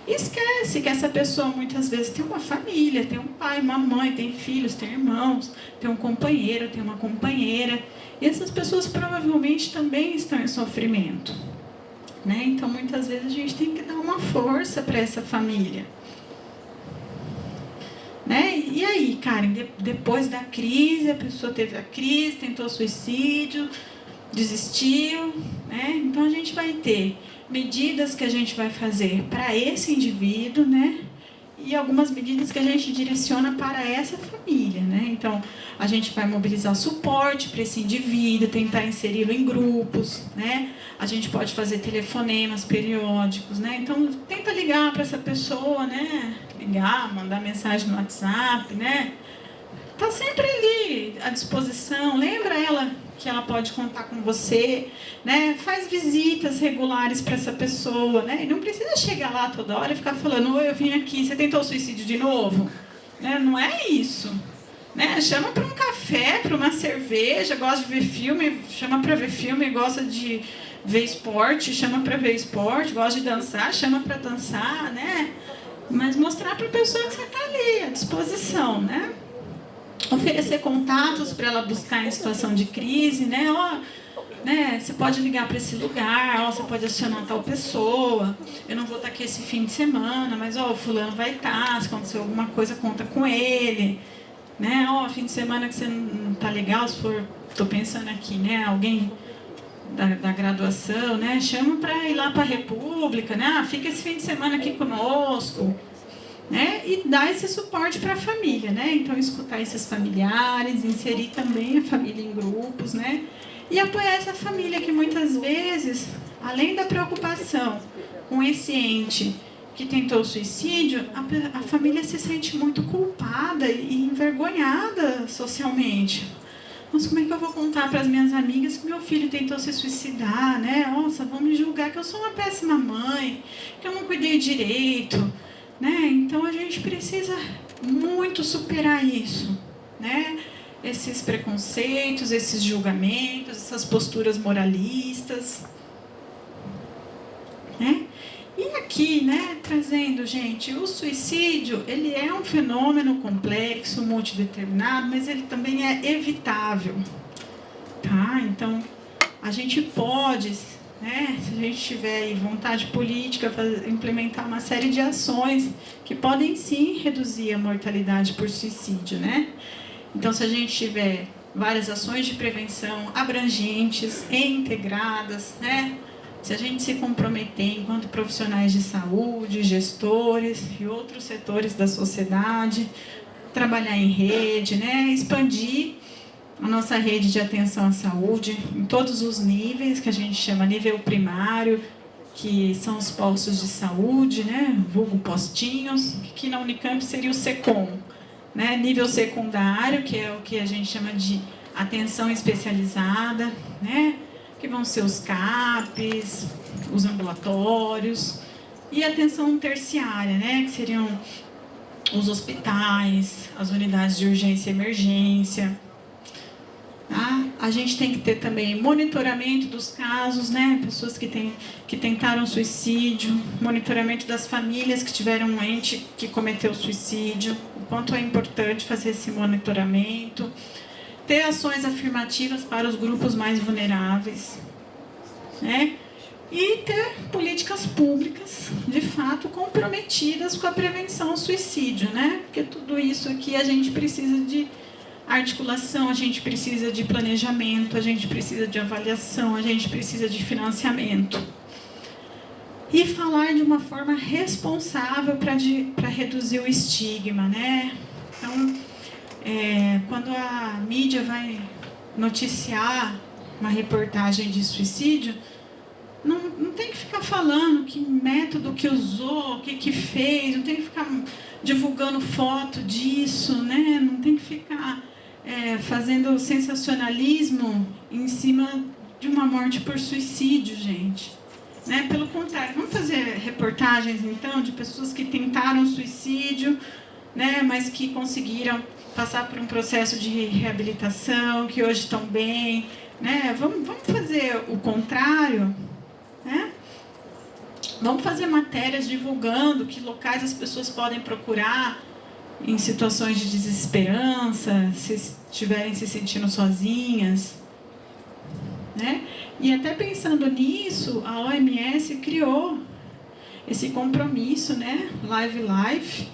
E esquece que essa pessoa muitas vezes tem uma família, tem um pai, uma mãe, tem filhos, tem irmãos, tem um companheiro, tem uma companheira. E essas pessoas provavelmente também estão em sofrimento, né? Então, muitas vezes a gente tem que dar uma força para essa família, né? E aí, Karen, depois da crise, a pessoa teve a crise, tentou suicídio, desistiu, né? Então, a gente vai ter medidas que a gente vai fazer para esse indivíduo, né? E algumas medidas que a gente direciona para essa família, né? Então, a gente vai mobilizar suporte para esse indivíduo, tentar inseri-lo em grupos, né? A gente pode fazer telefonemas periódicos, né? Então, tenta ligar para essa pessoa, né? Ligar, mandar mensagem no WhatsApp, né? Tá sempre ali à disposição. Lembra ela que ela pode contar com você, né? Faz visitas regulares para essa pessoa, né? E não precisa chegar lá toda hora e ficar falando: oi, eu vim aqui, você tentou suicídio de novo? Né? Não é isso, né? Chama para um café, para uma cerveja, gosta de ver filme, chama para ver filme, gosta de ver esporte, chama para ver esporte, gosta de dançar, chama para dançar, né? Mas mostrar para a pessoa que você está ali à disposição, né? Oferecer contatos para ela buscar em situação de crise, né? Né? Você pode ligar para esse lugar, você pode acionar tal pessoa. Eu não vou estar aqui esse fim de semana, mas o fulano vai estar. Se acontecer alguma coisa, conta com ele, né? Fim de semana que você não está legal, se for, estou pensando aqui, né? Alguém da graduação, né? Chama para ir lá para a República, né? Fica esse fim de semana aqui conosco. Né? E dar esse suporte para a família, né? Então, escutar esses familiares, inserir também a família em grupos, né? E apoiar essa família que muitas vezes, além da preocupação com esse ente que tentou o suicídio, a família se sente muito culpada e envergonhada socialmente. Mas como é que eu vou contar para as minhas amigas que meu filho tentou se suicidar, né? Nossa, vão me julgar que eu sou uma péssima mãe, que eu não cuidei direito, né? Então, a gente precisa muito superar isso, né? Esses preconceitos, esses julgamentos, essas posturas moralistas, né? E aqui, né, trazendo, gente, o suicídio, ele é um fenômeno complexo, multideterminado, mas ele também é evitável, tá? Então, a gente pode, né, se a gente tiver aí vontade política, implementar uma série de ações que podem sim reduzir a mortalidade por suicídio, né? Então, se a gente tiver várias ações de prevenção abrangentes e integradas, né? Se a gente se comprometer enquanto profissionais de saúde, gestores e outros setores da sociedade, trabalhar em rede, né? Expandir a nossa rede de atenção à saúde em todos os níveis, que a gente chama nível primário, que são os postos de saúde, né? Vulgo postinhos, que na Unicamp seria o SECOM, né? Nível secundário, que é o que a gente chama de atenção especializada, né? Que vão ser os CAPs, os ambulatórios, e atenção terciária, né? Que seriam os hospitais, as unidades de urgência e emergência. Tá? A gente tem que ter também monitoramento dos casos, né? Pessoas que tentaram suicídio, monitoramento das famílias que tiveram um ente que cometeu suicídio, o quanto é importante fazer esse monitoramento, ter ações afirmativas para os grupos mais vulneráveis, né? E ter políticas públicas, de fato, comprometidas com a prevenção ao suicídio, né? Porque tudo isso aqui a gente precisa de articulação, a gente precisa de planejamento, a gente precisa de avaliação, a gente precisa de financiamento. E falar de uma forma responsável para reduzir o estigma, né? Então, quando a mídia vai noticiar uma reportagem de suicídio, não tem que ficar falando que método que usou, o que fez, não tem que ficar divulgando foto disso, né? Não tem que ficar fazendo sensacionalismo em cima de uma morte por suicídio, gente. Né? Pelo contrário, vamos fazer reportagens, então, de pessoas que tentaram suicídio, né? Mas que conseguiram passar por um processo de reabilitação, que hoje estão bem, né? Vamos fazer o contrário, né? Vamos fazer matérias divulgando que locais as pessoas podem procurar em situações de desesperança, se estiverem se sentindo sozinhas, né? E até pensando nisso, a OMS criou esse compromisso, né? Live Life,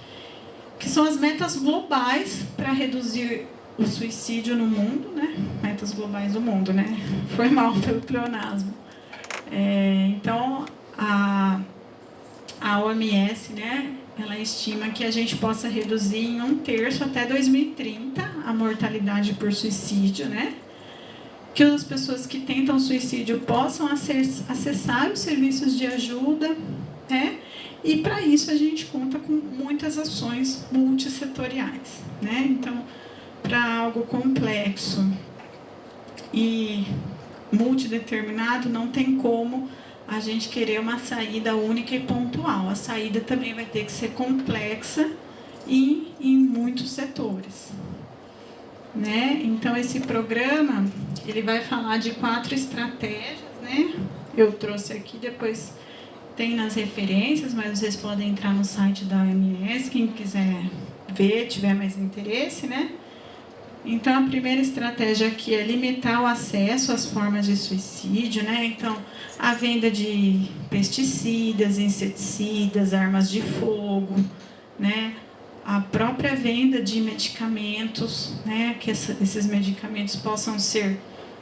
que são as metas globais para reduzir o suicídio no mundo, né? Metas globais do mundo, né? Foi mal pelo pleonasmo. Então, a OMS, né? Ela estima que a gente possa reduzir em 1/3 até 2030 a mortalidade por suicídio, né? Que as pessoas que tentam suicídio possam acessar os serviços de ajuda, né? E para isso a gente conta com muitas ações multissetoriais, né? Então, para algo complexo e multideterminado, não tem como a gente querer uma saída única e pontual. A saída também vai ter que ser complexa e em muitos setores, né? Então, esse programa, ele vai falar de 4 estratégias, né? Eu trouxe aqui, depois tem nas referências, mas vocês podem entrar no site da OMS, quem quiser ver, tiver mais interesse, né? Então, a primeira estratégia aqui é limitar o acesso às formas de suicídio, né? Então, a venda de pesticidas, inseticidas, armas de fogo, né? A própria venda de medicamentos, né? Que esses medicamentos possam ser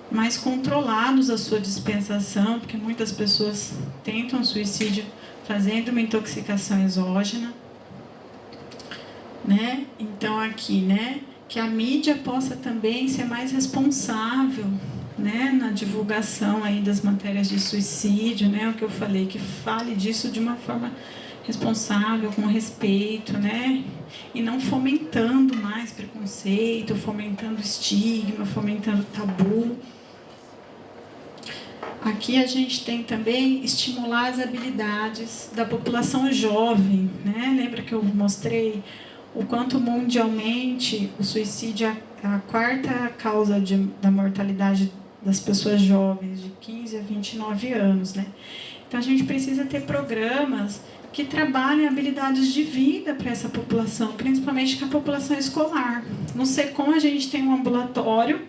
mais controlados a sua dispensação, porque muitas pessoas tentam suicídio fazendo uma intoxicação exógena, né? Então, aqui, né? Que a mídia possa também ser mais responsável, né, na divulgação aí das matérias de suicídio, né, o que eu falei, que fale disso de uma forma responsável, com respeito, né, e não fomentando mais preconceito, fomentando estigma, fomentando tabu. Aqui a gente tem também estimular as habilidades da população jovem, né, lembra que eu mostrei o quanto mundialmente o suicídio é a 4ª causa da mortalidade das pessoas jovens, de 15 a 29 anos, né? Então, a gente precisa ter programas que trabalhem habilidades de vida para essa população, principalmente para a população escolar. No SECOM, a gente tem um ambulatório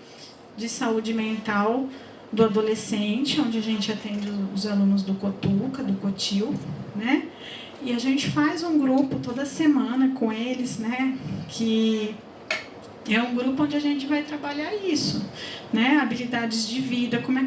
de saúde mental do adolescente, onde a gente atende os alunos do COTUCA, do COTIL, né? E a gente faz um grupo toda semana com eles, né? Que é um grupo onde a gente vai trabalhar isso, né? Habilidades de vida, como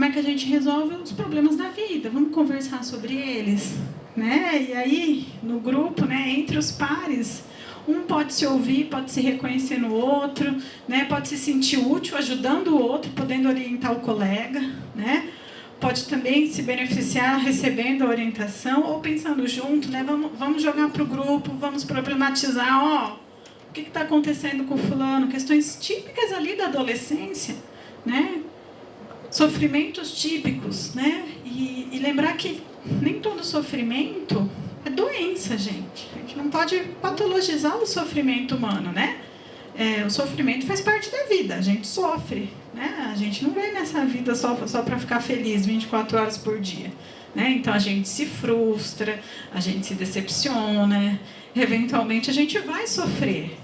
é que a gente resolve os problemas da vida. Vamos conversar sobre eles, né? E aí, no grupo, né? Entre os pares, um pode se ouvir, pode se reconhecer no outro, né? Pode se sentir útil ajudando o outro, podendo orientar o colega, né? Pode também se beneficiar recebendo a orientação ou pensando junto, né? Vamos jogar para o grupo, vamos problematizar, ó, o que está acontecendo com o fulano, questões típicas ali da adolescência, né? Sofrimentos típicos, né? E lembrar que nem todo sofrimento é doença, gente. A gente não pode patologizar o sofrimento humano, né? O sofrimento faz parte da vida, a gente sofre, né? A gente não vem nessa vida só para ficar feliz 24 horas por dia, né? Então a gente se frustra, a gente se decepciona, eventualmente a gente vai sofrer,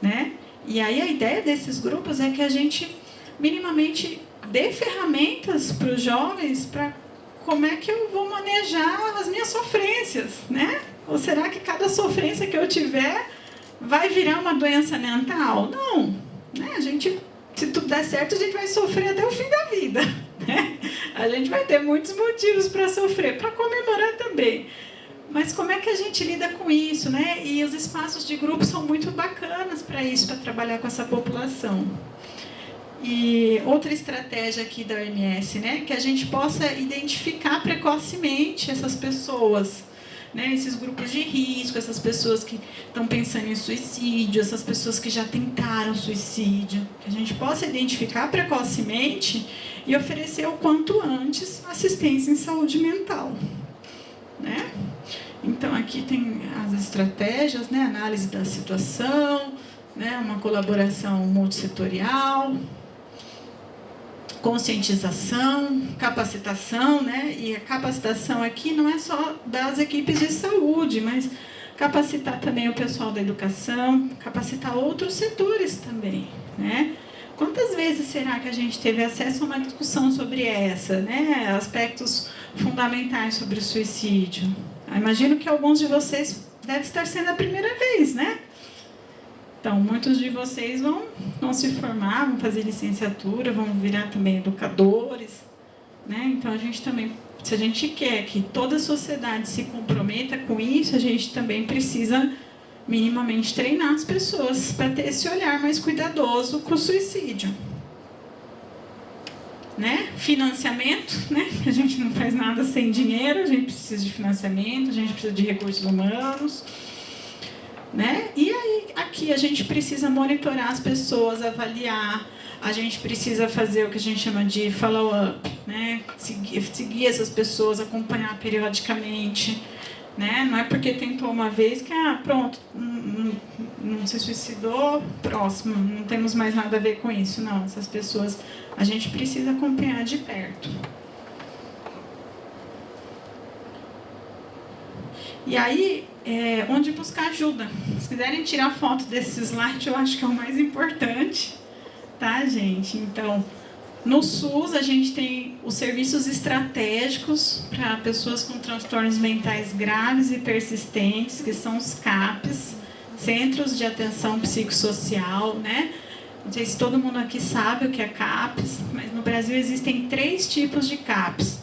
né? E aí a ideia desses grupos é que a gente minimamente dê ferramentas para os jovens para como é que eu vou manejar as minhas sofrências, né? Ou será que cada sofrência que eu tiver vai virar uma doença mental? Não, né? A gente, se tudo der certo, a gente vai sofrer até o fim da vida, né? A gente vai ter muitos motivos para sofrer, para comemorar também. Mas como é que a gente lida com isso, né? E os espaços de grupo são muito bacanas para isso, para trabalhar com essa população. E outra estratégia aqui da OMS, né, que a gente possa identificar precocemente essas pessoas, né, esses grupos de risco, essas pessoas que estão pensando em suicídio, essas pessoas que já tentaram suicídio, que a gente possa identificar precocemente e oferecer o quanto antes assistência em saúde mental, né? Então aqui tem as estratégias, né, análise da situação, né, uma colaboração multissetorial, conscientização, capacitação, né? E a capacitação aqui não é só das equipes de saúde, mas capacitar também o pessoal da educação, capacitar outros setores também, né? Quantas vezes será que a gente teve acesso a uma discussão sobre essa, né? Aspectos fundamentais sobre o suicídio? Eu imagino que alguns de vocês deve estar sendo a primeira vez, né? Então, muitos de vocês vão se formar, vão fazer licenciatura, vão virar também educadores, né? Então, a gente também, se a gente quer que toda a sociedade se comprometa com isso, a gente também precisa minimamente treinar as pessoas para ter esse olhar mais cuidadoso com o suicídio. Né? Financiamento, né? A gente não faz nada sem dinheiro, a gente precisa de financiamento, a gente precisa de recursos humanos, né? E aí, aqui a gente precisa monitorar as pessoas, avaliar, a gente precisa fazer o que a gente chama de follow-up, né? Seguir essas pessoas, acompanhar periodicamente, né? Não é porque tentou uma vez que, pronto, não se suicidou, próximo, não temos mais nada a ver com isso, não. Essas pessoas a gente precisa acompanhar de perto. E aí, onde buscar ajuda. Se quiserem tirar foto desse slide, eu acho que é o mais importante, tá, gente? Então, no SUS, a gente tem os serviços estratégicos para pessoas com transtornos mentais graves e persistentes, que são os CAPs, Centros de Atenção Psicossocial, né? Não sei se todo mundo aqui sabe o que é CAPs, mas no Brasil existem 3 tipos de CAPs.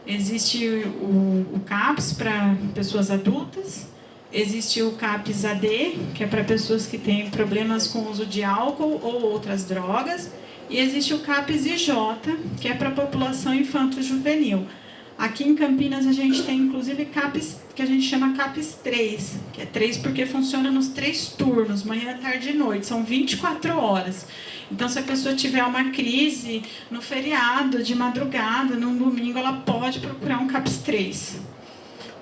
Existe o CAPS para pessoas adultas, existe o CAPS AD, que é para pessoas que têm problemas com o uso de álcool ou outras drogas, e existe o CAPS IJ, que é para a população infanto-juvenil. Aqui em Campinas a gente tem inclusive CAPS, que a gente chama CAPS 3, que é 3 porque funciona nos 3 turnos, manhã, tarde e noite, são 24 horas. Então, se a pessoa tiver uma crise no feriado, de madrugada, num domingo, ela pode procurar um CAPS 3,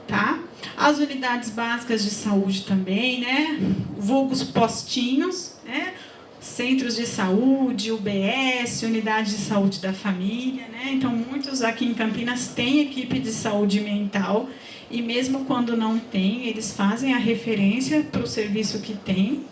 tá? As unidades básicas de saúde também, né? Vulgos postinhos, né? Centros de saúde, UBS, unidade de saúde da família, né? Então, muitos aqui em Campinas têm equipe de saúde mental e mesmo quando não tem, eles fazem a referência para o serviço que tem.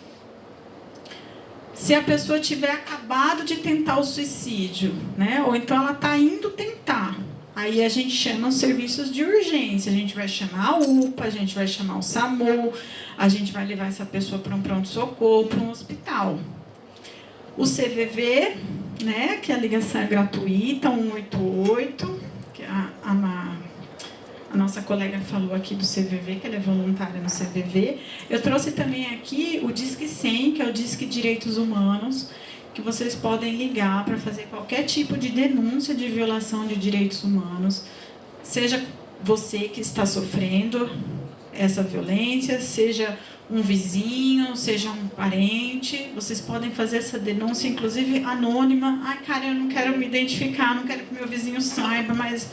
Se a pessoa tiver acabado de tentar o suicídio, né? Ou então ela está indo tentar, aí a gente chama os serviços de urgência, a gente vai chamar a UPA, a gente vai chamar o SAMU, a gente vai levar essa pessoa para um pronto-socorro, para um hospital. O CVV, né? Que é a ligação gratuita, 188, que a nossa colega falou aqui do CVV, que ela é voluntária no CVV. Eu trouxe também aqui o Disque 100, que é o Disque Direitos Humanos, que vocês podem ligar para fazer qualquer tipo de denúncia de violação de direitos humanos, seja você que está sofrendo essa violência, seja um vizinho, seja um parente, vocês podem fazer essa denúncia, inclusive anônima. Ai, cara, eu não quero me identificar, não quero que meu vizinho saiba, mas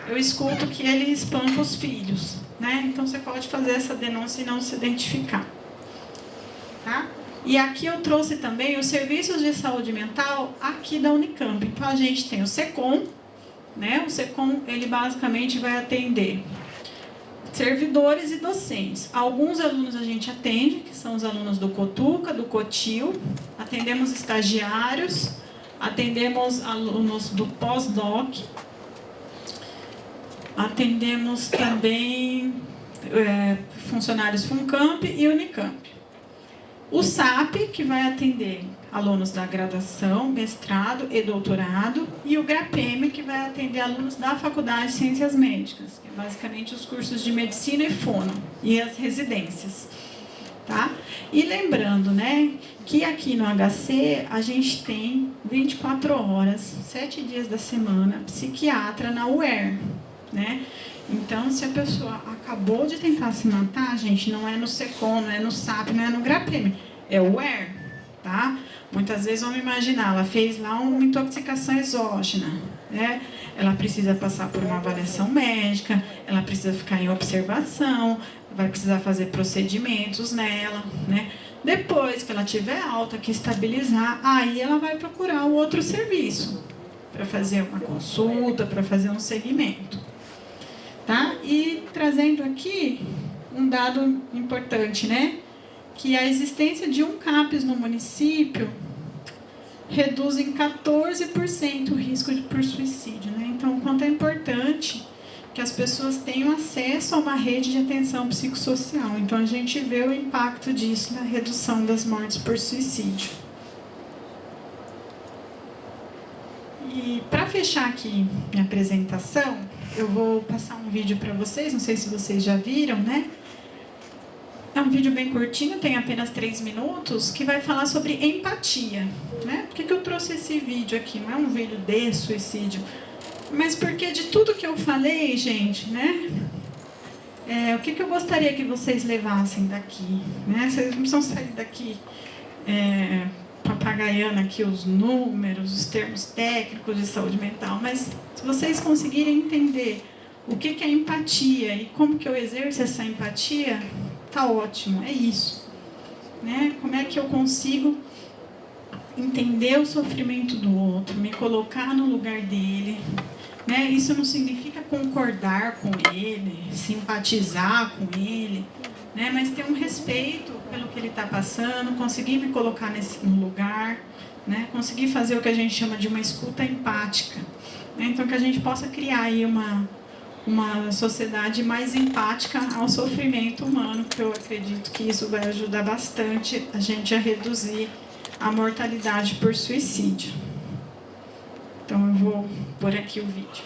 eu escuto que ele espanca os filhos, né? Então, você pode fazer essa denúncia e não se identificar, tá? E aqui eu trouxe também os serviços de saúde mental aqui da Unicamp. Então, a gente tem o SECOM, né? O SECOM, ele basicamente vai atender servidores e docentes. Alguns alunos a gente atende, que são os alunos do COTUCA, do COTIL, atendemos estagiários, atendemos alunos do pós-doc, atendemos também funcionários FUNCAMP e Unicamp. O SAP, que vai atender alunos da graduação, mestrado e doutorado, e o GRAPEM, que vai atender alunos da Faculdade de Ciências Médicas, que é basicamente os cursos de medicina e fono, e as residências. tá? E lembrando, né, que aqui no HC a gente tem 24 horas, 7 dias da semana, psiquiatra na UER, né? Então, se a pessoa acabou de tentar se matar, gente, não é no SECOM, não é no SAP, não é no GRAPEM, é o UER, tá? Muitas vezes vamos imaginar, ela fez lá uma intoxicação exógena, né? Ela precisa passar por uma avaliação médica, ela precisa ficar em observação, vai precisar fazer procedimentos nela, né? Depois que ela tiver alta, que estabilizar, aí ela vai procurar o outro serviço para fazer uma consulta, para fazer um segmento, tá? E trazendo aqui um dado importante, né? Que a existência de um CAPS no município reduz em 14% o risco por suicídio, né? Então, o quanto é importante que as pessoas tenham acesso a uma rede de atenção psicossocial. Então, a gente vê o impacto disso na redução das mortes por suicídio. E para fechar aqui minha apresentação, eu vou passar um vídeo para vocês, não sei se vocês já viram, né? É um vídeo bem curtinho, tem apenas 3 minutos, que vai falar sobre empatia, né? Por que eu trouxe esse vídeo aqui? Não é um vídeo de suicídio, mas porque de tudo que eu falei, gente, né? O que eu gostaria que vocês levassem daqui, né? Vocês não precisam sair daqui papagaiando aqui os números, os termos técnicos de saúde mental, mas se vocês conseguirem entender o que é empatia e como que eu exerço essa empatia, tá ótimo, é isso, né? Como é que eu consigo entender o sofrimento do outro, me colocar no lugar dele, né? Isso não significa concordar com ele, simpatizar com ele, né? Mas ter um respeito pelo que ele está passando, conseguir me colocar no lugar, né? Conseguir fazer o que a gente chama de uma escuta empática, né? Então que a gente possa criar aí uma sociedade mais empática ao sofrimento humano, porque eu acredito que isso vai ajudar bastante a gente a reduzir a mortalidade por suicídio. Então eu vou pôr aqui o vídeo.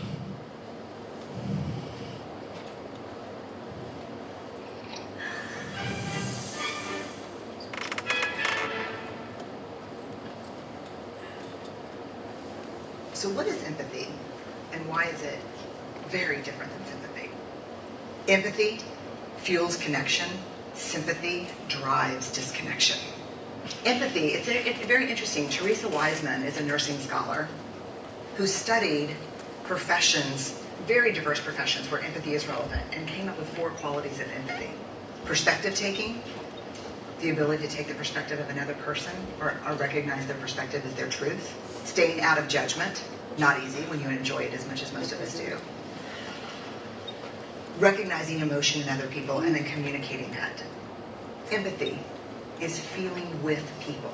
So what is empathy, and why is it very different than sympathy? Empathy fuels connection. Sympathy drives disconnection. Empathy, it's very interesting. Teresa Wiseman is a nursing scholar who studied professions, very diverse professions where empathy is relevant, and came up with 4 qualities of empathy. Perspective taking, the ability to take the perspective of another person or recognize their perspective as their truth. Staying out of judgment, not easy when you enjoy it as much as most of us do. Recognizing emotion in other people and then communicating that. Empathy is feeling with people.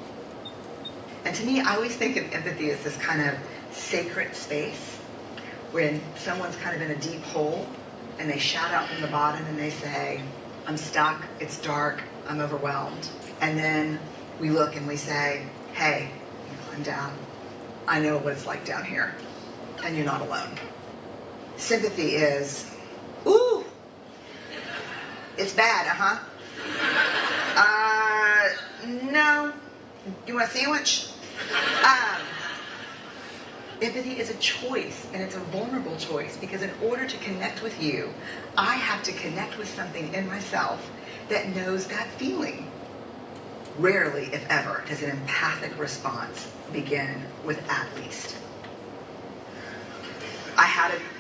And to me, I always think of empathy as this kind of sacred space when someone's kind of in a deep hole and they shout out from the bottom and they say, I'm stuck, it's dark, I'm overwhelmed. And then we look and we say, hey, you climb down. I know what it's like down here, and you're not alone. Sympathy is, ooh, it's bad, no, you want a sandwich? Empathy is a choice, and it's a vulnerable choice, because in order to connect with you, I have to connect with something in myself that knows that feeling. Rarely, if ever, does an empathic response begin with at least.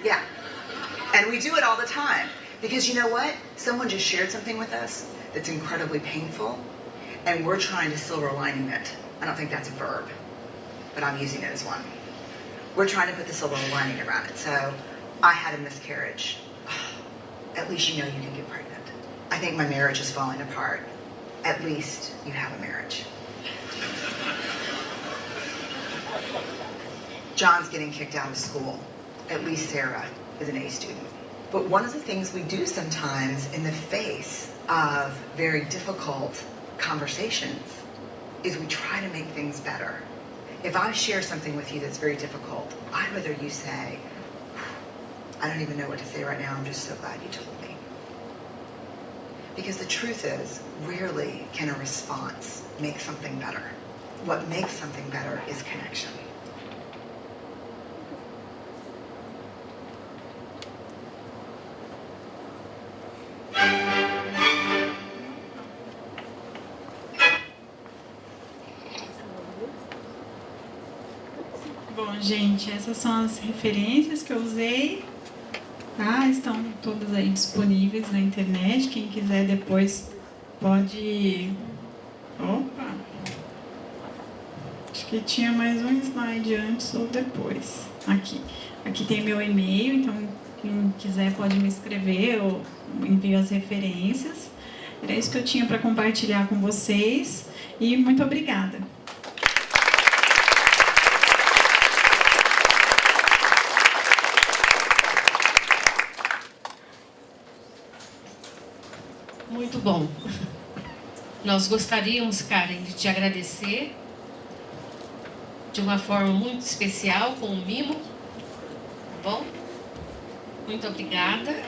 Yeah. And we do it all the time. Because you know what? Someone just shared something with us that's incredibly painful, and we're trying to silver lining it. I don't think that's a verb, but I'm using it as one. We're trying to put the silver lining around it. So, I had a miscarriage. At least you know you can get pregnant. I think my marriage is falling apart. At least you have a marriage. John's getting kicked out of school. At least Sarah is an A student. But one of the things we do sometimes in the face of very difficult conversations is we try to make things better. If I share something with you that's very difficult, I'd rather you say, I don't even know what to say right now, I'm just so glad you told me. Because the truth is, rarely can a response make something better. What makes something better is connection. Bom, gente, essas são as referências que eu usei, tá? Estão todas aí disponíveis na internet. Quem quiser depois pode... Opa! Acho que tinha mais um slide antes ou depois. Aqui tem meu e-mail, então quem quiser pode me escrever ou envio as referências. Era isso que eu tinha para compartilhar com vocês e muito obrigada. Muito bom. Nós gostaríamos, Karen, de te agradecer de uma forma muito especial, com um mimo. Tá bom? Muito obrigada.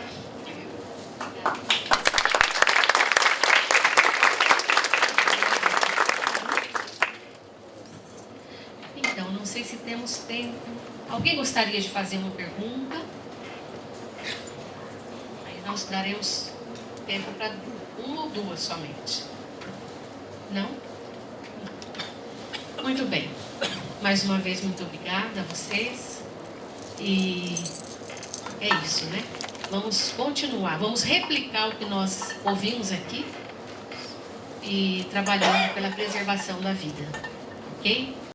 Então, não sei se temos tempo. Alguém gostaria de fazer uma pergunta? Aí nós daremos tempo para uma ou duas somente. Não? Muito bem. Mais uma vez, muito obrigada a vocês. E é isso, né? Vamos continuar, vamos replicar o que nós ouvimos aqui e trabalhando pela preservação da vida. Ok?